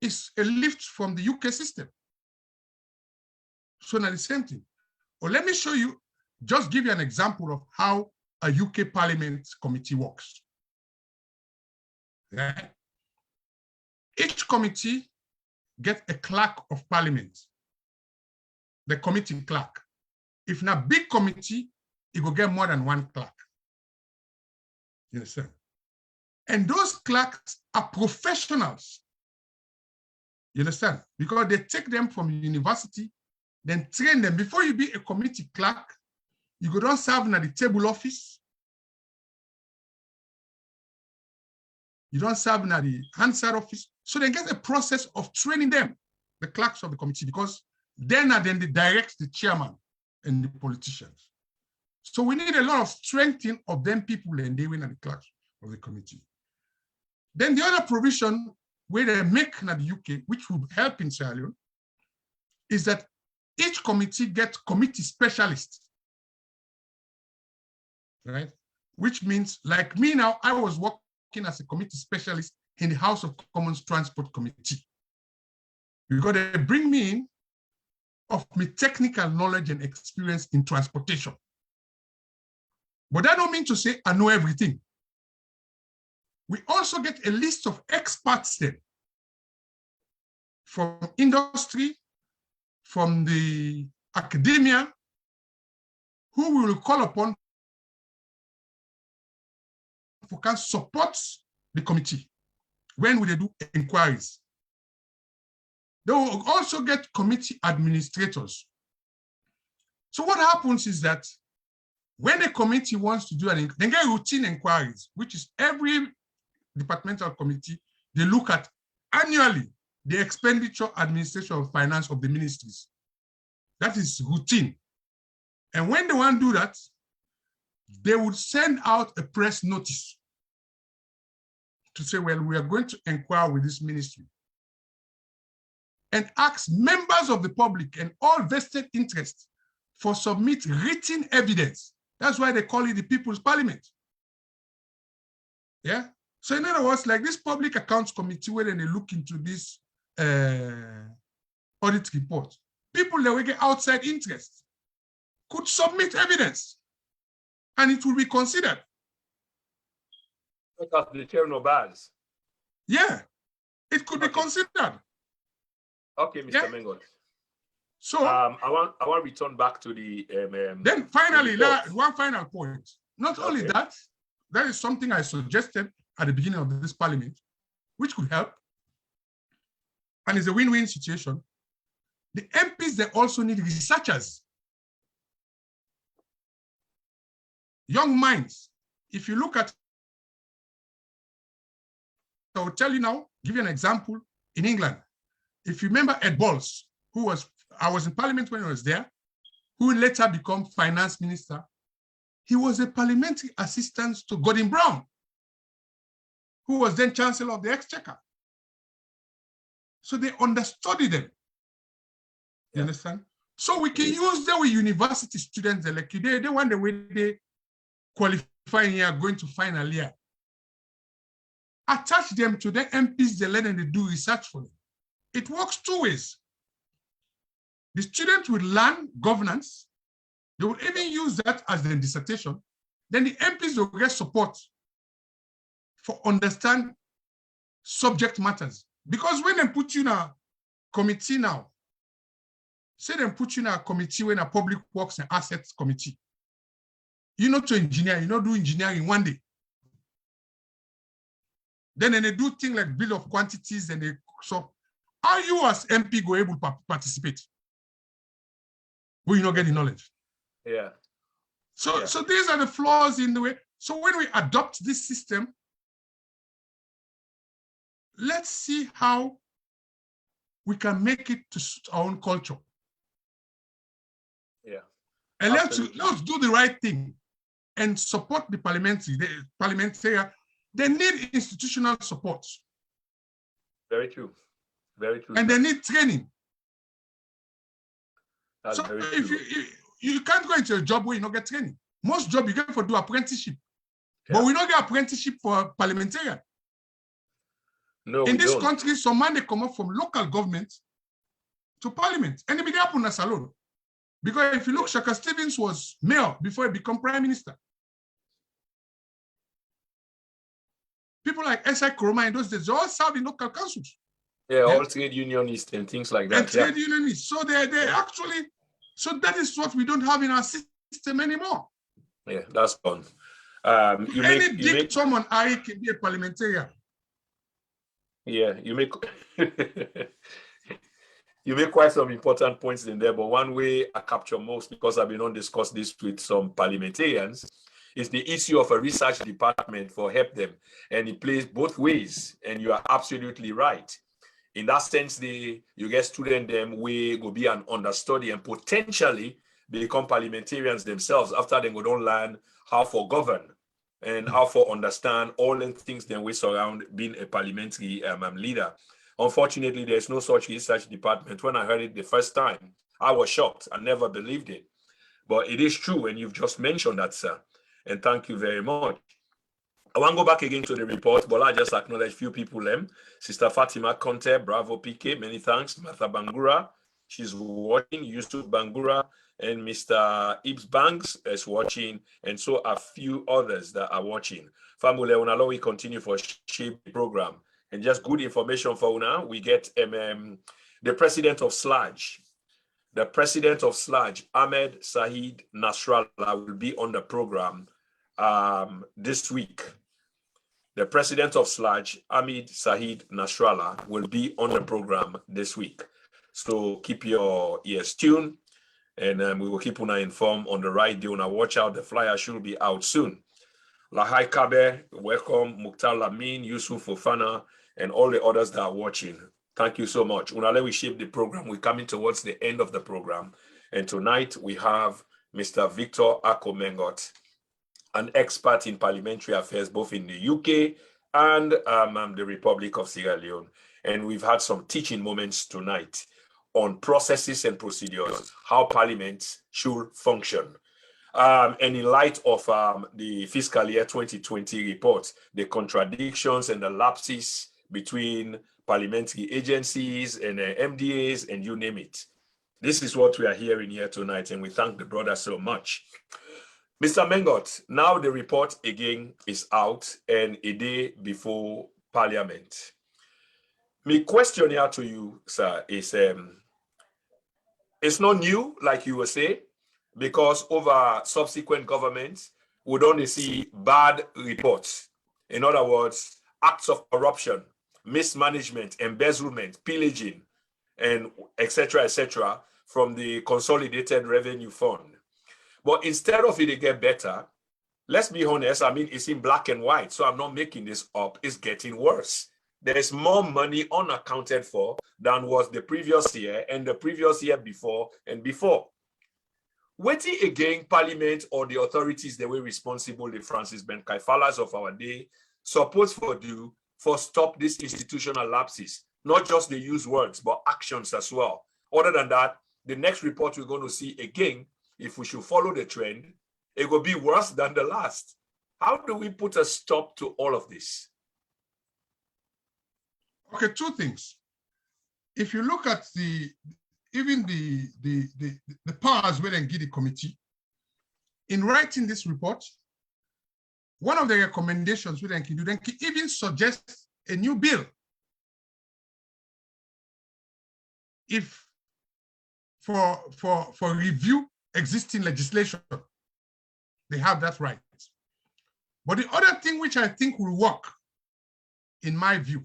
it's a lift from the UK system. So now the same thing. Well, let me show you, just give you an example of how a UK Parliament committee works. Yeah. Each committee gets a clerk of parliament, the committee clerk. If in a big committee, it will get more than one clerk. You understand? And those clerks are professionals. You understand? Because they take them from university, then train them. Before you be a committee clerk, you go down serve in the table office. You don't serve in the Hansard office. So they get a process of training them, the clerks of the committee, because then they direct the chairman and the politicians. So we need a lot of strengthening of them people and they win at the clerks of the committee. Then the other provision where they make in the UK, which would help in Sierra Leone, is that each committee gets committee specialists, right? Which means, like me now, I was working as a committee specialist in the House of Commons Transport Committee. Because they bring me in of my technical knowledge and experience in transportation. But that don't mean to say I know everything. We also get a list of experts then from industry, from the academia, who we will call upon who can support the committee when they do inquiries. They will also get committee administrators. So what happens is that when a committee wants to do they get routine inquiries, which is every departmental committee, they look at annually the expenditure, administration, of finance of the ministries. That is routine. And when they want to do that, they would send out a press notice to say, well, we are going to inquire with this ministry, and ask members of the public and all vested interests for submit written evidence. That's why they call it the People's Parliament. Yeah. So in other words, like this Public Accounts Committee, where they look into this audit report, people that will get outside interest could submit evidence and it will be considered. That's the chair no bars. Yeah, it could be considered. Okay, Mr. Mengot. So I want to return back to the then finally, one final point. Not only that, that is something I suggested at the beginning of this parliament, which could help, and it's a win-win situation. The MPs, they also need researchers, young minds. If you look at, I will tell you now, give you an example. In England, if you remember Ed Balls, I was in parliament when he was there, who later became finance minister. He was a parliamentary assistant to Gordon Brown, who was then Chancellor of the Exchequer. So they understudied them. You understand? So we can use them with university students, like they want the way they qualify here, going to final year. Attach them to the MPs, they let them, they do research for them. It works two ways. The students will learn governance. They will even use that as their dissertation. Then the MPs will get support for understand subject matters. Because when they put you in a committee now, say they put you in a committee when a public works and assets committee, you know to engineer, you know do engineering one day. Then they do things like bill of quantities and so how you as MP go able to participate when you not get the knowledge? Yeah. So these are the flaws in the way. So when we adopt this system, let's see how we can make it to suit our own culture. Yeah. And let's do the right thing and support the parliamentarian. They need institutional support. Very true. Very true. And they need training. That's so very if true. you can't go into a job where you don't get training. Most jobs you get for do apprenticeship. Yeah. But we don't get apprenticeship for parliamentarian. No, in this don't. country, some man they come up from local government to parliament. And it began in salon. Because if you look, Shaka Stevens was mayor before he became prime minister. People like S.I. Kuroma in those days, they all serve in local councils. Yeah, all trade unionists and things like that. And trade unionists. So they actually, so that is what we don't have in our system anymore. Yeah, that's gone. Someone I can be a parliamentarian. Yeah, you make you make quite some important points in there, but one way I capture most, because I've been on discuss this with some parliamentarians, is the issue of a research department for help them. And it plays both ways, and you are absolutely right. In that sense, you get students them way go be an understudy and potentially become parliamentarians themselves after they go don't learn how for govern and how for understand all the things that we surround being a parliamentary leader. Unfortunately, there's no such research department. When I heard it the first time, I was shocked. I never believed it. But it is true, and you've just mentioned that, sir. And thank you very much. I want to go back again to the report, but I just acknowledge few people. Sister Fatima Conte, bravo PK, many thanks. Martha Bangura, she's watching. Yusuf Bangura and Mr. Ibs Banks is watching, and so a few others that are watching. Family, we continue for shape program. And just good information for now, we get the president of SLAJ. The president of SLAJ, Ahmed Saeed Nasrallah, will be on the program this week. The president of SLAJ, Ahmed Saeed Nasrallah, will be on the program this week. So keep your ears tuned, and we will keep una informed on the right day. Una watch out, the flyer should be out soon. Lahai Kabe, welcome. Mukhtar Lamin, Yusuf Fofana, and all the others that are watching. Thank you so much. Unale, we shape the program. We're coming towards the end of the program. And tonight we have Mr. Victor Ako Mengot, an expert in parliamentary affairs, both in the UK and the Republic of Sierra Leone. And we've had some teaching moments tonight on processes and procedures, how parliament should function. And in light of the fiscal year 2020 report, the contradictions and the lapses between parliamentary agencies and MDAs and you name it. This is what we are hearing here tonight, and we thank the brother so much. Mr. Mengot, now the report again is out and a day before Parliament. My question here to you, sir, is it's not new, like you were saying, because over subsequent governments, we don't see bad reports. In other words, acts of corruption, mismanagement, embezzlement, pillaging, and etc., from the Consolidated Revenue Fund. But instead of it to get better, let's be honest, I mean, it's in black and white, so I'm not making this up. It's getting worse. There is more money unaccounted for than was the previous year and the previous year before and before. Waiting again, Parliament or the authorities that were responsible, the Francis Ben Kaifalas of our day, supposed for stop these institutional lapses, not just the use words, but actions as well. Other than that, the next report we're going to see again, if we should follow the trend, it will be worse than the last. How do we put a stop to all of this? Okay, two things. If you look at the powers where they give the committee, in writing this report, one of the recommendations we can do, they can even suggest a new bill. If for review existing legislation, they have that right. But the other thing which I think will work, in my view,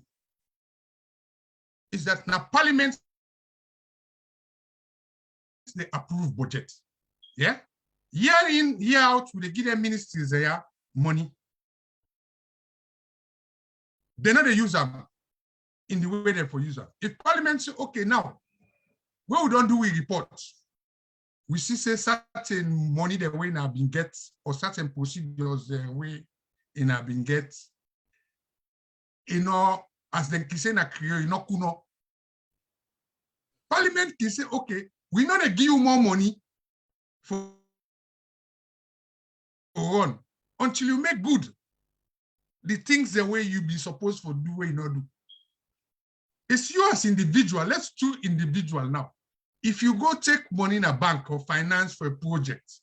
is that now Parliament, they approve budget. Yeah? Year in, year out, we give them ministries there money. They're not the user in the way they for user. If Parliament say, okay, now, what we don't do, we report. We see say certain money the way now been get, or certain procedures the way in have been get, as they can say na create, kuno. Parliament can say, okay, we not give you more money for run until you make good the things the way you be supposed to do, way you not do. It's you as individual. Let's do individual now. If you go take money in a bank or finance for a project,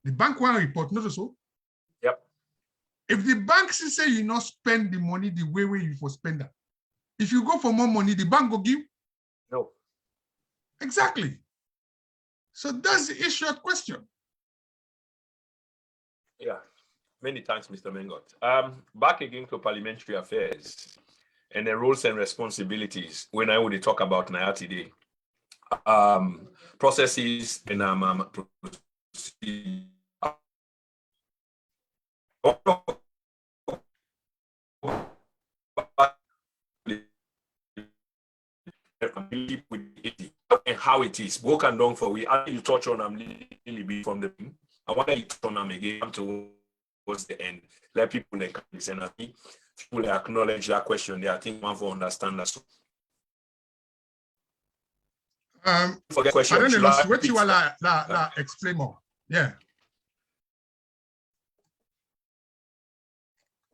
the bank will report, not so. Yep. If the bank say you not spend the money the way you for spend that, if you go for more money, the bank will give? No. Exactly. So that's the issue of question. Yeah. Many thanks, Mr. Mengot. Back again to parliamentary affairs and the roles and responsibilities when I would talk about now today. Processes and and how it is broken down for we. I you touch on them really bit from the. I want to touch on them again towards the end. Let people like listen. I think people acknowledge that question. They I think one for understand that. Forget question. I don't know. What you want explain more? Yeah.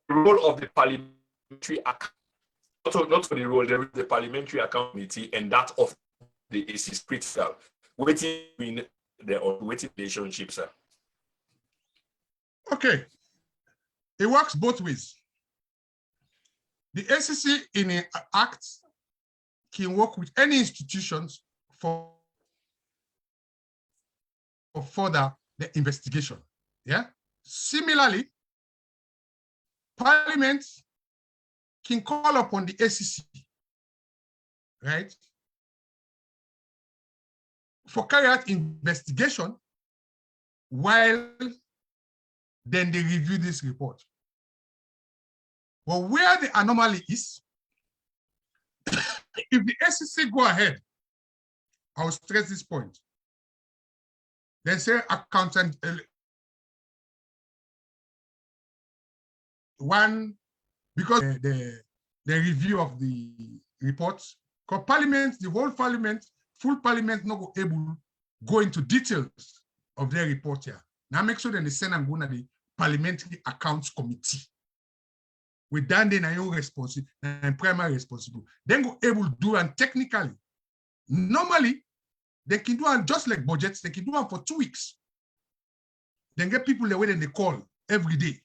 The role of the parliamentary account, not for the role, there is the parliamentary account committee and that of the AC is critical. Waiting in the waiting relationships, sir. Okay. It works both ways. The SEC in an act can work with any institutions for further the investigation. Yeah. Similarly, Parliament can call upon the SEC, right, for carry out investigation while then they review this report. But where the anomaly is, if the SEC go ahead, I will stress this point. They say accountant one, because the review of the reports, because Parliament, the whole Parliament, full Parliament not go able go into details of their report here. Now make sure that they send and go to the Parliamentary Accounts Committee. With Dan then your responsible and primary responsible. Then go able to do and technically. Normally, they can do it just like budgets, they can do it for 2 weeks. Then get people the way they call every day.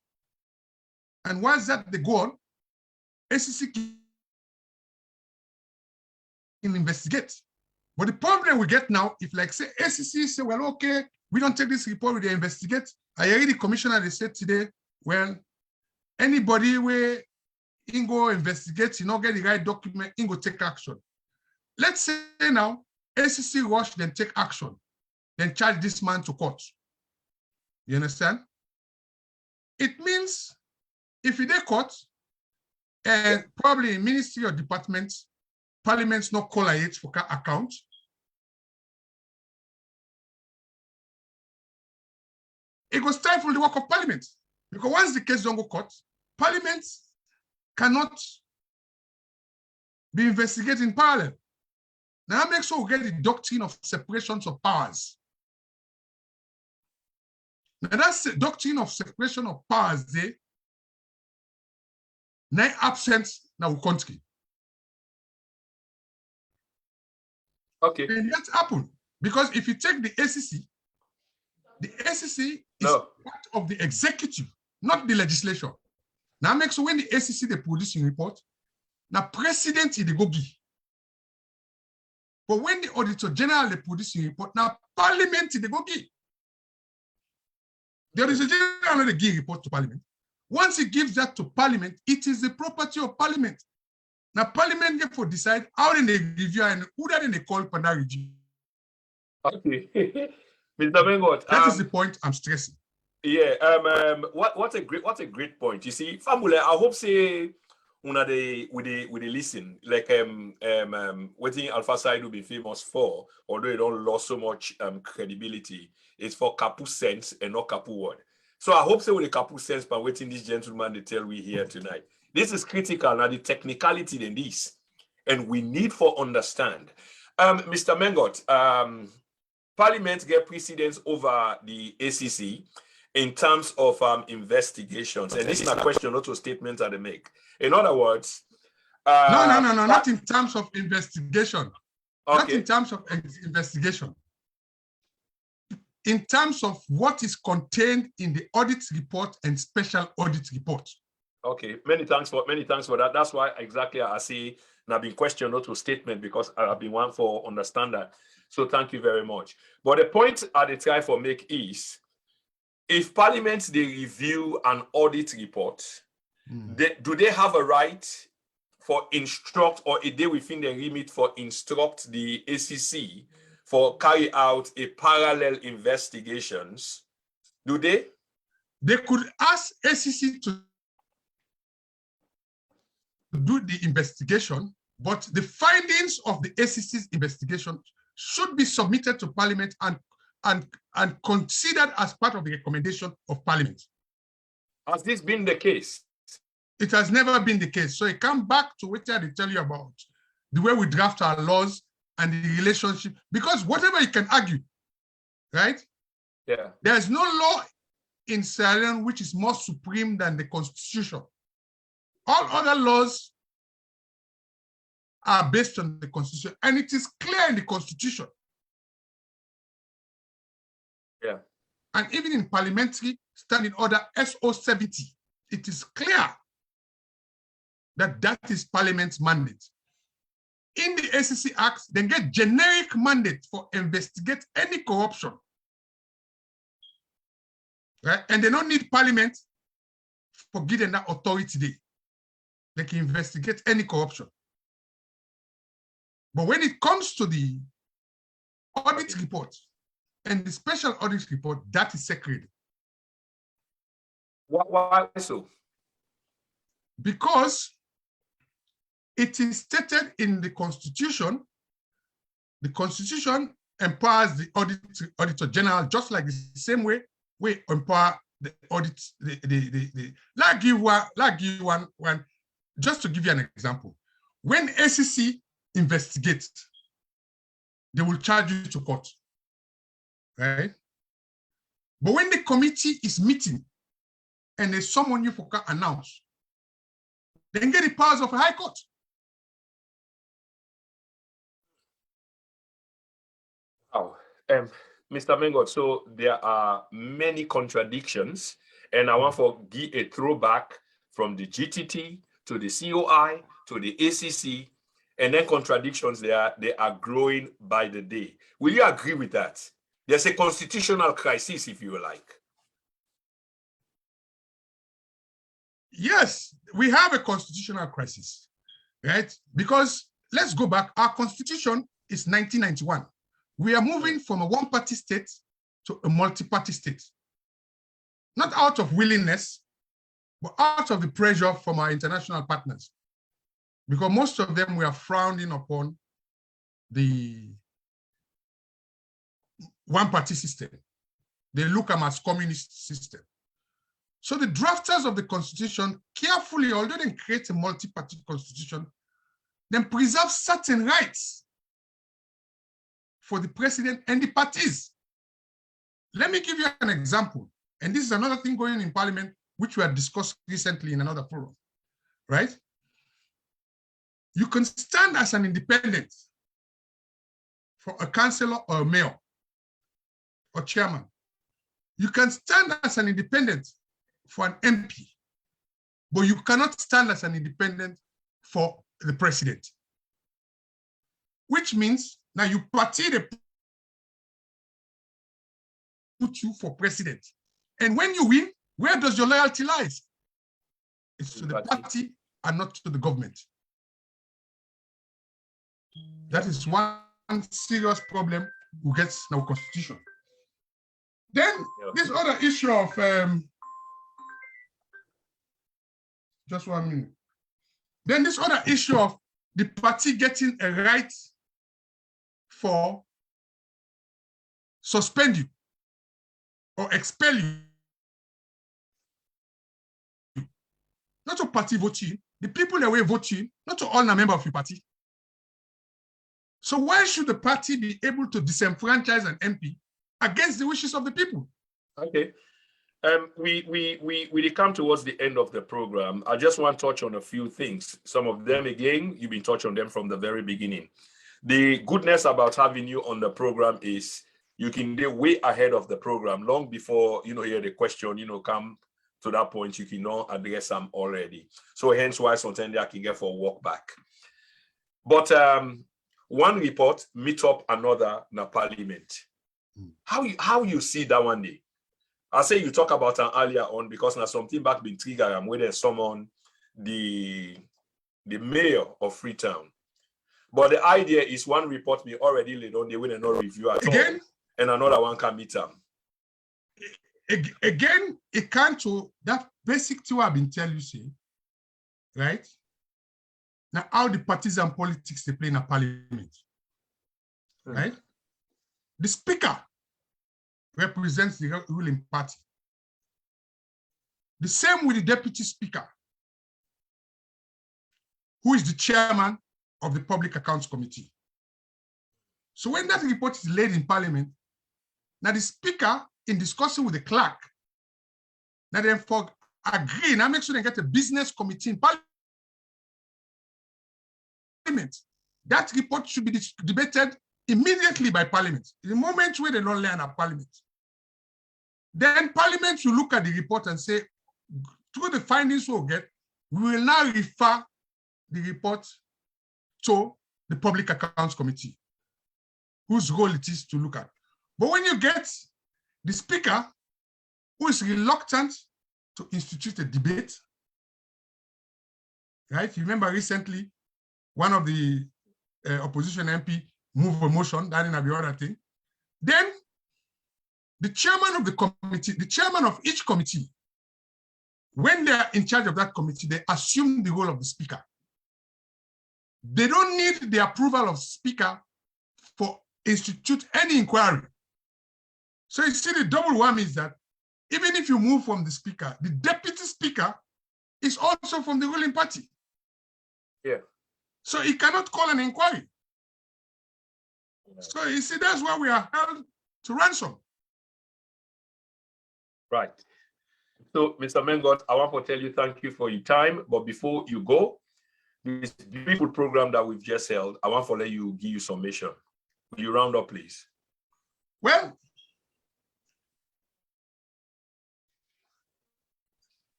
And once that they go on, SEC can investigate. But the problem we get now, if like say SEC say, well, okay, we don't take this report, we investigate. I heard the commissioner, they said today, well, anybody where in go investigate, you not get the right document, in go take action. Let's say now, SEC rush, then take action, then charge this man to court. You understand? It means if you dey court, and probably ministry or departments, parliament's not call it for account. It goes stifle the work of parliament. Because once the case don't go court, parliament cannot be investigated in parallel. Now that makes sure we get the doctrine of separations of powers. Now that's the doctrine of separation of powers there. Now absence now country. Okay. And that's happened. Because if you take the SEC is part of the executive, not the legislature. Now makes sure when the SEC they produce a report, now president is the go give. But when the Auditor General they produce a report, now Parliament is the go give. The Auditor General they give report to Parliament. Once he gives that to Parliament, it is the property of Parliament. Now Parliament therefore decide how they review and who that they call for that review. Okay. Mr. Mengot, that is the point I'm stressing. Yeah, what a great point. You see, family, I hope say una they with the listen like what thing Alpha Side will be famous for, although it don't lost so much credibility, is for Kapu sense and not Kapu word. So I hope say with the Kapu sense, but waiting this gentleman to tell we here tonight. This is critical now, the technicality in this, and we need for understand. Mr. Mengot, Parliament get precedence over the ACC in terms of investigations. And this is a question, not a statement that they make. In other words, no, not in terms of investigation. Okay. Not in terms of investigation. In terms of what is contained in the audit report and special audit report. Okay, many thanks for that. That's why exactly I say now been questioned not to statement, because I've been one for understand that. So thank you very much. But the point I try for make is, if Parliament they review an audit report, do they have a right for instruct, or if they within the limit for instruct the ACC for carry out a parallel investigations? Do they? They could ask ACC to do the investigation, but the findings of the ACC's investigation should be submitted to Parliament and considered as part of the recommendation of Parliament. Has this been the case? It has never been the case. So I come back to what I tell you about the way we draft our laws and the relationship, because whatever you can argue, right? Yeah. There is no law in Sierra Leone which is more supreme than the Constitution. All other laws are based on the Constitution, and it is clear in the Constitution. Yeah. And even in Parliamentary Standing Order SO 70, it is clear that that is Parliament's mandate. In the ACC Act, they get generic mandate for investigate any corruption. Right? And they don't need Parliament for giving that authority. They can investigate any corruption. But when it comes to the audit report and the special audit report, that is sacred. Why so? Because it is stated in the Constitution. The Constitution empowers the Auditor General, just like the same way we empower the audit. Like give one, just to give you an example. When ACC investigates, they will charge you to court, right? But when the committee is meeting and there's someone you forgot announce, they can get the powers of a high court. Oh, Mr. Mengot, so there are many contradictions, and I want to give a throwback from the GTT to the COI to the ACC, and then contradictions they are growing by the day. Will you agree with that? There's a constitutional crisis, if you like. Yes, we have a constitutional crisis, right? Because let's go back. Our constitution is 1991. We are moving from a one-party state to a multi-party state. Not out of willingness, but out of the pressure from our international partners. Because most of them were frowning upon the one-party system. They look at them as communist system. So the drafters of the Constitution carefully, although they create a multi-party constitution, then preserve certain rights for the president and the parties. Let me give you an example. And this is another thing going in Parliament, which we have discussed recently in another forum, right? You can stand as an independent for a councillor or a mayor or chairman. You can stand as an independent for an MP, but you cannot stand as an independent for the president. Which means now you party they put you for president. And when you win, where does your loyalty lie? It's to the party and not to the government. That is one serious problem who gets now constitution. Then this other issue of just 1 minute. Then this other issue of the party getting a right for suspend you or expel you. Not to party voting, the people that were voting, not to all a member of your party. So why should the party be able to disenfranchise an MP against the wishes of the people? Okay. We come towards the end of the program. I just want to touch on a few things. Some of them, again, you've been touching on them from the very beginning. The goodness about having you on the program is you can be way ahead of the program, long before, hear the question, come to that point, you can know address them already. So hence why sometimes I can get for a walk back. But one report meet up another in a parliament. How you see that one day? I say you talk about an earlier on because now something back been triggered. I'm waiting someone the mayor of Freetown. But the idea is one report be already laid on, they will not review at all, and another one can meet them. Again, it can't to that basic thing I've been telling you, see, right? Now, how the parties and politics they play in a parliament, right? The speaker represents the ruling party. The same with the deputy speaker, who is the chairman of the Public Accounts Committee. So when that report is laid in Parliament, now the speaker, in discussing with the clerk, now then for agree, now make sure they get a business committee in Parliament. That report should be debated immediately by Parliament. In the moment where they don't learn at Parliament, then Parliament should look at the report and say, through the findings we'll get, we will now refer the report to the Public Accounts Committee, whose role it is to look at. But when you get the speaker, who is reluctant to institute a debate, right? You remember recently, one of the opposition MP moved a motion, that didn't have the other thing. Then the chairman of the committee, the chairman of each committee, when they are in charge of that committee, they assume the role of the speaker. They don't need the approval of speaker for institute any inquiry. So you see the double whammy is that even if you move from the speaker, the deputy speaker is also from the ruling party. Yeah. So he cannot call an inquiry. So you see, that's why we are held to ransom. Right. So, Mr. Mengot, I want to tell you thank you for your time. But before you go, this beautiful program that we've just held, I want to let you give you summation. Will you round up, please? Well,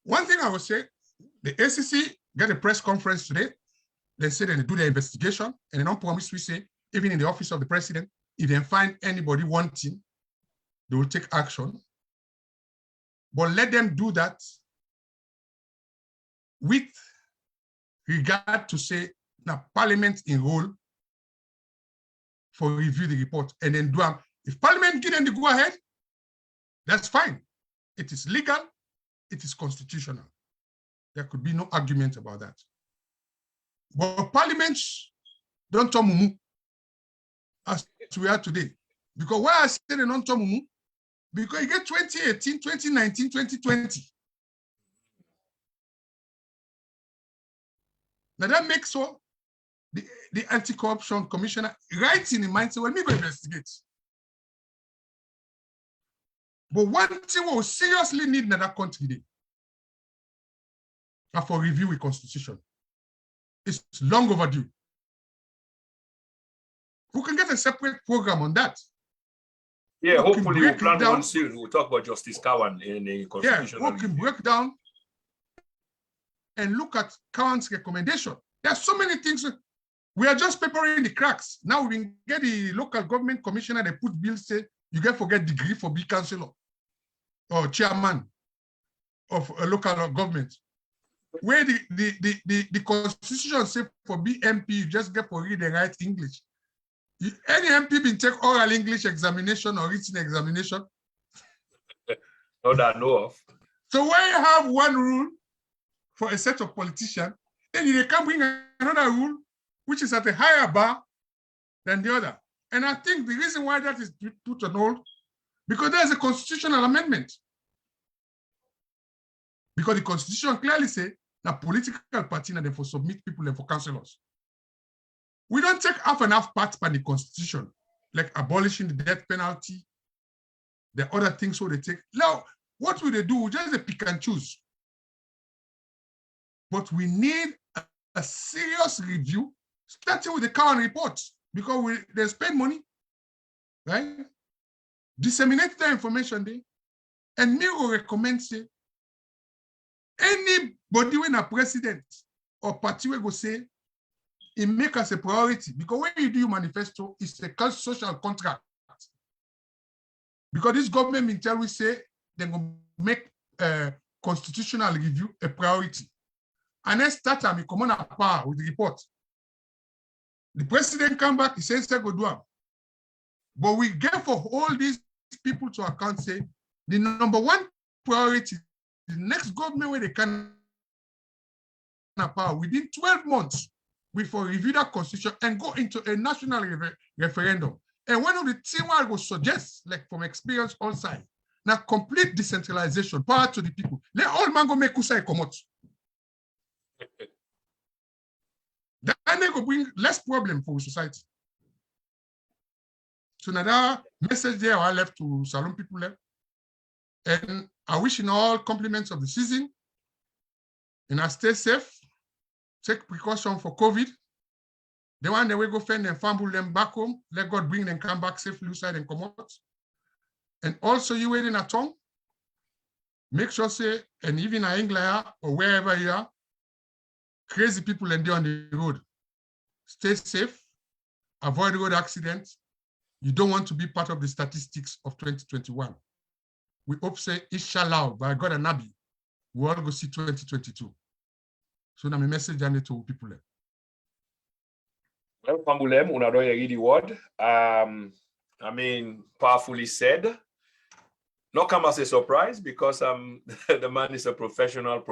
one thing I would say, the ACC got a press conference today. They said they do their investigation, and they don't promise, we say, even in the office of the president, if they find anybody wanting, they will take action. But let them do that with regard to say, now Parliament enroll for review the report and then do them. If Parliament give them the go ahead, that's fine. It is legal, it is constitutional. There could be no argument about that. But Parliament don't talk mumu as we are today. Because why I say they don't talk mumu? Because you get 2018, 2019, 2020. Now that makes so the anti-corruption commissioner writes in the mind, say, well, me go investigate. But one thing we seriously need in that country today, for review with constitution, it's long overdue. We can get a separate program on that. Yeah, hopefully we'll plan one soon. We'll talk about Justice Cowan in a constitutional we can break down and look at Cowan's recommendation. There are so many things. We are just papering the cracks. Now we can get the local government commissioner, they put bills, say, you get forget degree for be councillor or chairman of a local government. Where the constitution say for be MP, you just get for read and write English. Any MP been take oral English examination or written examination, Not that I know of. So when you have one rule for a set of politicians, then they can bring another rule which is at a higher bar than the other. And I think the reason why that is put on hold, because there's a constitutional amendment. Because the constitution clearly says that political party and therefore submit people and for councillors. We don't take half and half parts by the constitution, like abolishing the death penalty, the other things so they take. Now, what will they do? We just pick and choose. But we need a serious review, starting with the current reports, because they spend money, right? Disseminate the information there. And me will recommend, say, anybody when a president or party will go say, it make us a priority. Because when you do your manifesto, it's a social contract. Because this government will tell we say, they're going to make constitutional review a priority. And then start time, he come on a power with the report. The president come back, he says, go do it. But we get for all these people to account, say, the number one priority, the next government where they can power within 12 months, we for review that constitution and go into a national referendum. And one of the things I would suggest, like from experience on side, now complete decentralization, power to the people. Let all man go make Kusai come out. That they go bring less problem for society. So now that message there I left to Salon people there. And I wish you all compliments of the season. And I stay safe. Take precaution for COVID. The one that we go find and fumble them back home. Let God bring them come back safely inside and come out. And also you waiting at home. Make sure say, and even in England or wherever you are, crazy people and they on the road. Stay safe. Avoid road accidents. You don't want to be part of the statistics of 2021. We hope say, inshallah, by God and Nabi, we all go see 2022. So now my message and to people. Well, Pambulem, unadoye read word. I mean, powerfully said. Not come as a surprise because the man is a professional.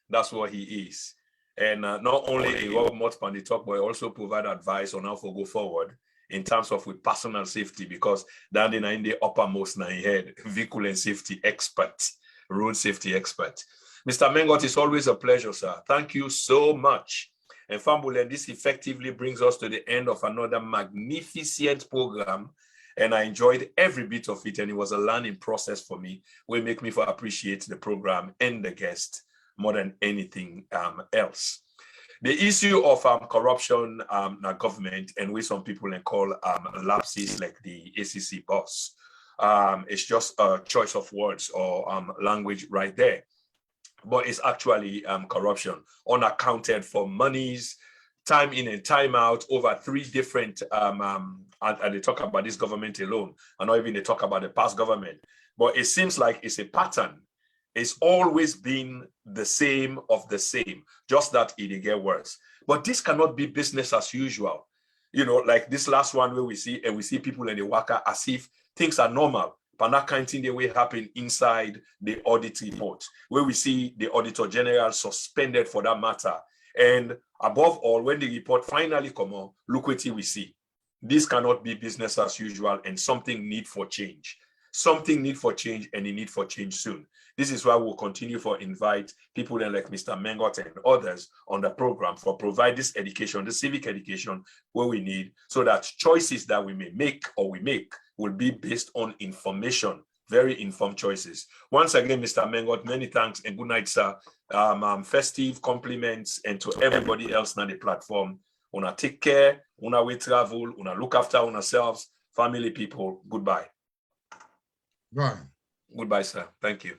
That's what he is. And not only he work much on the talk, but also provide advice on how to go forward in terms of with personal safety, because down in the uppermost in head, vehicle and safety expert, road safety expert. Mr. Mengot, it's always a pleasure, sir. Thank you so much. And Fambule, this effectively brings us to the end of another magnificent program. And I enjoyed every bit of it. And it was a learning process for me. Will make me for appreciate the program and the guest more than anything else. The issue of corruption in government, and we some people call lapses like the ACC boss, it's just a choice of words or language right there. But it's actually corruption, unaccounted for monies, time in and time out, over 3 different, and they talk about this government alone, and not even they talk about the past government. But it seems like it's a pattern. It's always been the same of the same, just that it get worse. But this cannot be business as usual. You know, like this last one where we see people in the worker as if things are normal. But that kind of thing, the way happen inside the audit report, where we see the Auditor General suspended for that matter. And above all, when the report finally come on, look what we see. This cannot be business as usual, and something need for change. Something need for change, and a need for change soon. This is why we'll continue to invite people like Mr. Mengot and others on the program for provide this education, the civic education where we need, so that choices that we may make or we make will be based on information, very informed choices. Once again, Mr. Mengot, many thanks and good night, sir. Festive compliments, and to everybody else on the platform. Una take care, una we travel, una look after yourselves, family people. Goodbye. Bye. Goodbye, sir. Thank you.